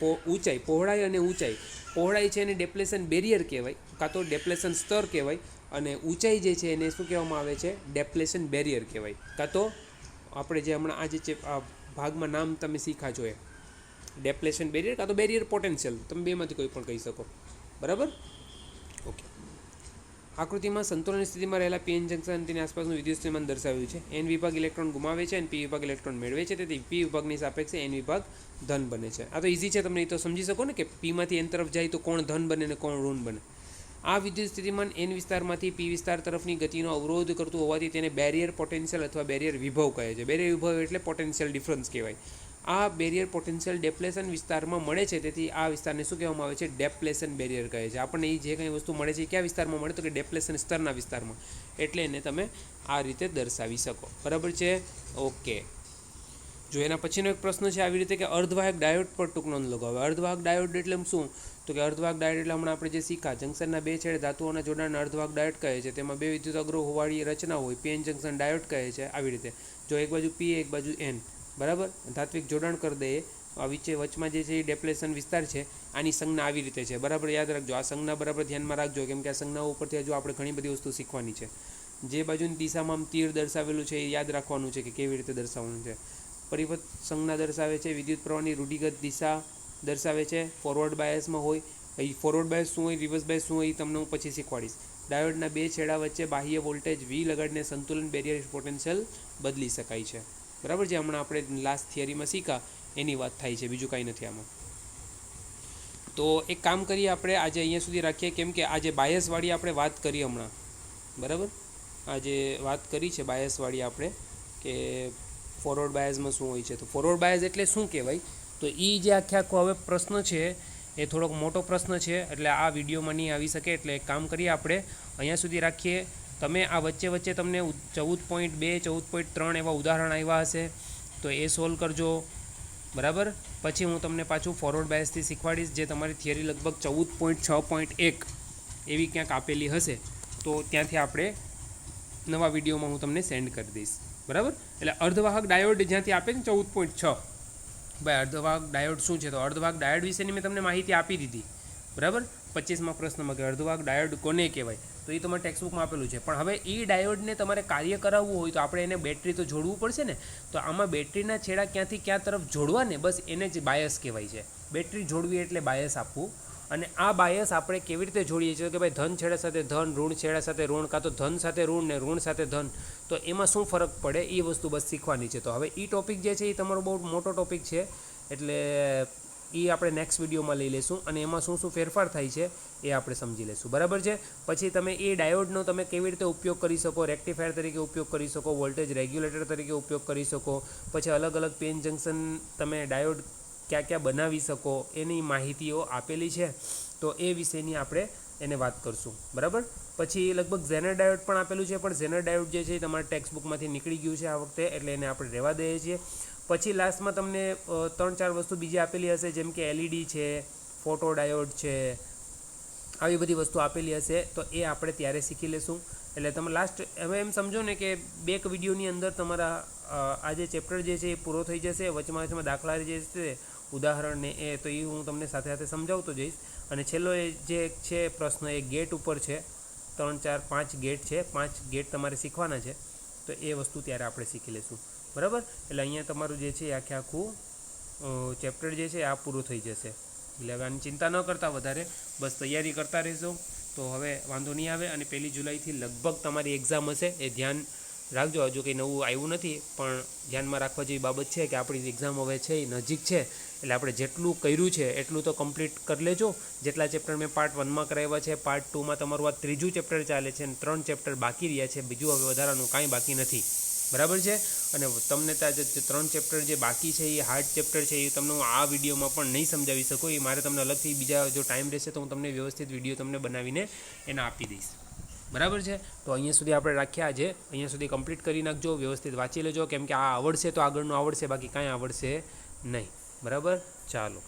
ઊંચાઈ, પહોળાઈ અને ઊંચાઈ. પહોળાઈ છે એને ડેપ્લેશન બેરિયર કહેવાય, કાં તો ડેપ્લેશન સ્તર કહેવાય. અને ઊંચાઈ જે છે એને શું કહેવામાં આવે છે? ડેપ્લેશન બેરિયર કહેવાય. કાં તો આપણે જે હમણાં આજે જે ભાગમાં નામ તમે શીખા છો એ ડેપ્લેશન બેરિયર કાં તો બેરિયર પોટેન્શિયલ, તમે બેમાંથી કોઈ પણ કહી શકો, બરાબર. ઓકે, આકૃતિમાં સંતુલનની સ્થિતિમાં રહેલા પીએન જંકશન તેની આસપાસનું વિદ્યુત સ્થિતિમાન દર્શાવ્યું છે. એન વિભાગ ઇલેક્ટ્રોન ગુમાવે છે અને પી વિભાગ ઇલેક્ટ્રોન મેળવે છે. તેથી પી વિભાગની સાપેક્ષે એન વિભાગ ધન બને છે. આ તો ઇઝી છે, તમને એ તો સમજી શકો ને કે પીમાંથી એન તરફ જાય તો કોણ ધન બને ને કોણ ઋણ બને. આ વિદ્યુત સ્થિતિમાન એન વિસ્તારમાંથી પી વિસ્તાર તરફની ગતિનો અવરોધ કરતું હોવાથી તેને બેરિયર પોટેન્શિયલ અથવા બેરિયર વિભવ કહે છે. બેરિયર વિભવ એટલે પોટેન્શિયલ ડિફરન્સ કહેવાય. આ બેરિયર પોટેન્શિયલ ડેપ્લેશન વિસ્તારમાં મળે છે. તેથી આ વિસ્તારને શું કહેવામાં આવે છે? ડેપ્લેશન બેરિયર કહે છે. આપણને એ જે કંઈ વસ્તુ મળે છે એ કયા વિસ્તારમાં મળે? તો કે ડેપ્લેશન સ્તરના વિસ્તારમાં. એટલે એને તમે આ રીતે દર્શાવી શકો, બરાબર છે. ઓકે, જો એના પછીનો એક પ્રશ્ન છે આવી રીતે કે અર્ધવાહક ડાયોડ પર ટૂંક નોંધ લગાવો. અર્ધવાહક ડાયોડ એટલે શું? તો કે અર્ધવાહક ડાયોડ એટલે હમણાં આપણે જે શીખા, જંકશનના બે છેડે ધાતુઓના જોડાણને અર્ધવાહક ડાયોડ કહે છે. તેમાં બે વિદ્યુત અગ્રો હોવાળી રચના હોય, પીએન જંકશન ડાયોડ કહે છે. આવી રીતે જો એક બાજુ પી એક બાજુ એન, બરાબર, ધાત્વિક જોડાણ કરી દઈએ, આ વચમાં જે છે એ ડેપ્લેશન વિસ્તાર છે. આની સંજ્ઞા આવી રીતે છે, બરાબર. યાદ રાખજો, આ સંજ્ઞા બરાબર ધ્યાનમાં રાખજો, કેમ કે આ સંજ્ઞાઓ ઉપરથી હજુ આપણે ઘણી બધી વસ્તુ શીખવાની છે. જે બાજુની દિશામાં આમ તીર દર્શાવેલું છે એ યાદ રાખવાનું છે કે કેવી રીતે દર્શાવવાનું છે. પરિપથ સંજ્ઞા દર્શાવે છે, વિદ્યુત પ્રવાહની રૂઢિગત દિશા દર્શાવે છે. ફોરવર્ડ બાયસમાં હોય, એ ફોરવર્ડ બાયસ શું હોય, રિવર્સ બાયસ શું હોય એ તમને હું પછી શીખવાડીશ. ડાયોડના બે છેડા વચ્ચે બાહ્ય વોલ્ટેજ V લગાડીને સંતુલન બેરિયર પોટેન્શિયલ બદલી શકાય છે. બરાબર છે. હમણાં આપણે લાસ્ટ થિયરીમાં શીખા એની વાત થાય છે, બીજું કાંઈ નથી આમાં. તો એક કામ કરીએ, આપણે આજે અહીંયા સુધી રાખીએ, કેમ કે આજે બાયસવાળી આપણે વાત કરી હમણાં. બરાબર, આજે વાત કરી છે બાયસવાળી આપણે, કે ફોરવર્ડ બાયસમાં શું હોય છે. તો ફોરવર્ડ બાયસ એટલે શું કહેવાય, તો એ જે આખો હવે પ્રશ્ન છે એ થોડોક મોટો પ્રશ્ન છે, એટલે આ વિડીયોમાં નહીં આવી શકે. એટલે એક કામ કરીએ, આપણે અહીંયા સુધી રાખીએ. તમે આ વચ્ચે તમને 14.2 14.3 એવા ઉદાહરણ આવ્યા હશે, તો એ સોલ્વ કરજો. બરાબર, પછી હું તમને પાછું ફોરવર્ડ બાયસથી શીખવાડીશ, જે તમારી થિયરી લગભગ 14.6.1 એવી ક્યાંક આપેલી હશે, તો ત્યાંથી આપણે નવા વિડીયોમાં હું તમને સેન્ડ કરી દઈશ. બરાબર, એટલે અર્ધવાહક ડાયોડ જ્યાંથી આપે ને 14.6, ભાઈ અર્ધવાહક ડાયોડ શું છે, તો અર્ધવાહક ડાયોડ વિશેની મેં તમને માહિતી આપી દીધી. બરાબર, 25માં પ્રશ્નમાં કે અર્ધવાહક ડાયોડ કોને કહેવાય, તો એ તમારે ટેક્સ્ટબુકમાં આપેલું છે. પણ હવે એ ડાયોડને તમારે કાર્ય કરાવવું હોય તો આપણે એને બેટરી તો જોડવું પડશે ને. તો આમાં બેટરીના છેડા ક્યાંથી ક્યાં તરફ જોડવા ને, બસ એને જ બાયસ કહેવાય છે. બેટરી જોડવી એટલે બાયસ આપવું. અને આ બાયસ આપણે કેવી રીતે જોડીએ છીએ કે ભાઈ ધન છેડા સાથે ધન, ઋણ છેડા સાથે ઋણ, કાં તો ધન સાથે ઋણ ને ઋણ સાથે ધન, તો એમાં શું ફરક પડે એ વસ્તુ બસ શીખવાની છે. તો હવે એ ટોપિક જે છે એ તમારો બહુ મોટો ટોપિક છે, એટલે એ આપણે નેક્સ્ટ વિડીયોમાં લઈ લઈશું, અને એમાં શું શું ફેરફાર થાય છે એ આપણે સમજી લઈશું. બરાબર છે. પછી તમે એ ડાયોડનો તમે કેવી રીતે ઉપયોગ કરી શકો, રેક્ટિફાયર તરીકે ઉપયોગ કરી શકો, વોલ્ટેજ રેગ્યુલેટર તરીકે ઉપયોગ કરી શકો, પછી અલગ અલગ પેન જંકશન તમે ડાયોડ ક્યાં ક્યાં બનાવી શકો એની માહિતીઓ આપેલી છે, તો એ વિશેની આપણે એને વાત કરશું. બરાબર, પછી લગભગ ઝેનર ડાયોડ પણ આપેલું છે, પણ ઝેનર ડાયોડ જે છે એ તમારા ટેક્સ્ટબુકમાંથી નીકળી ગયું છે આ વખતે, એટલે એને આપણે રહેવા દઈએ છીએ. પછી લાસ્ટમાં તમને 3-4 વસ્તુ બીજી આપેલી હશે, જેમ કે LED છે, ફોટો ડાયોડ છે, આવી બધી વસ્તુ આપેલી હશે, તો એ આપણે ત્યારે શીખી લેશું. એટલે તમે લાસ્ટ હવે એમ સમજો ને કે 2 વિડીયોની અંદર તમારા આ જે ચેપ્ટર જે છે એ પૂરો થઈ જશે. વચમાં દાખલા જે છે ઉદાહરણને એ તો એ હું તમને સાથે સાથે સમજાવતો જઈશ. અને છેલ્લો એ જે છે પ્રશ્ન એ ગેટ ઉપર છે, 3, 4, 5 ગેટ છે, 5 ગેટ તમારે શીખવાના છે, તો એ વસ્તુ ત્યારે આપણે શીખી લઈશું. બરાબર, એટલે અહીંયા તમારું જે છે એ આખું ચેપ્ટર જે છે આ પૂરું થઈ જશે. એટલે હવે આની ચિંતા ન કરતા વધારે, બસ તૈયારી કરતા રહેશો તો હવે વાંધો નહીં આવે. અને 1 જુલાઈથી લગભગ તમારી એક્ઝામ હશે, એ ધ્યાન રાખજો. હજુ કંઈ નવું આવ્યું નથી, પણ ધ્યાનમાં રાખવા જેવી બાબત છે કે આપણી એક્ઝામ હવે છે એ નજીક છે, એટલે આપણે જેટલું કર્યું છે એટલું તો કમ્પ્લીટ કરી લેજો. જેટલા ચેપ્ટર મેં પાર્ટ 1માં કરાવ્યા છે, પાર્ટ 2માં તમારું આ 3જું ચેપ્ટર ચાલે છે, અને 3 ચેપ્ટર બાકી રહ્યા છે, બીજું હવે વધારાનું કાંઈ બાકી નથી. બરાબર છે. અને તમને ત્યાં જે 3 ચેપ્ટર જે બાકી છે એ હાર્ડ ચેપ્ટર છે, એ તમને હું આ વિડીયોમાં પણ નહીં સમજાવી શકું. એ મારે તમને અલગથી બીજા જો ટાઈમ રહેશે તો હું તમને વ્યવસ્થિત વિડીયો તમને બનાવીને એને આપી દઈશ. બરાબર છે. તો અહીંયા સુધી આપણે રાખ્યા આજે, અહીંયા સુધી કમ્પ્લીટ કરી નાખજો, વ્યવસ્થિત વાંચી લેજો, કેમ કે આ આવડશે તો આગળનું આવડશે, બાકી કાંઈ આવડશે નહીં. બરાબર, ચાલો.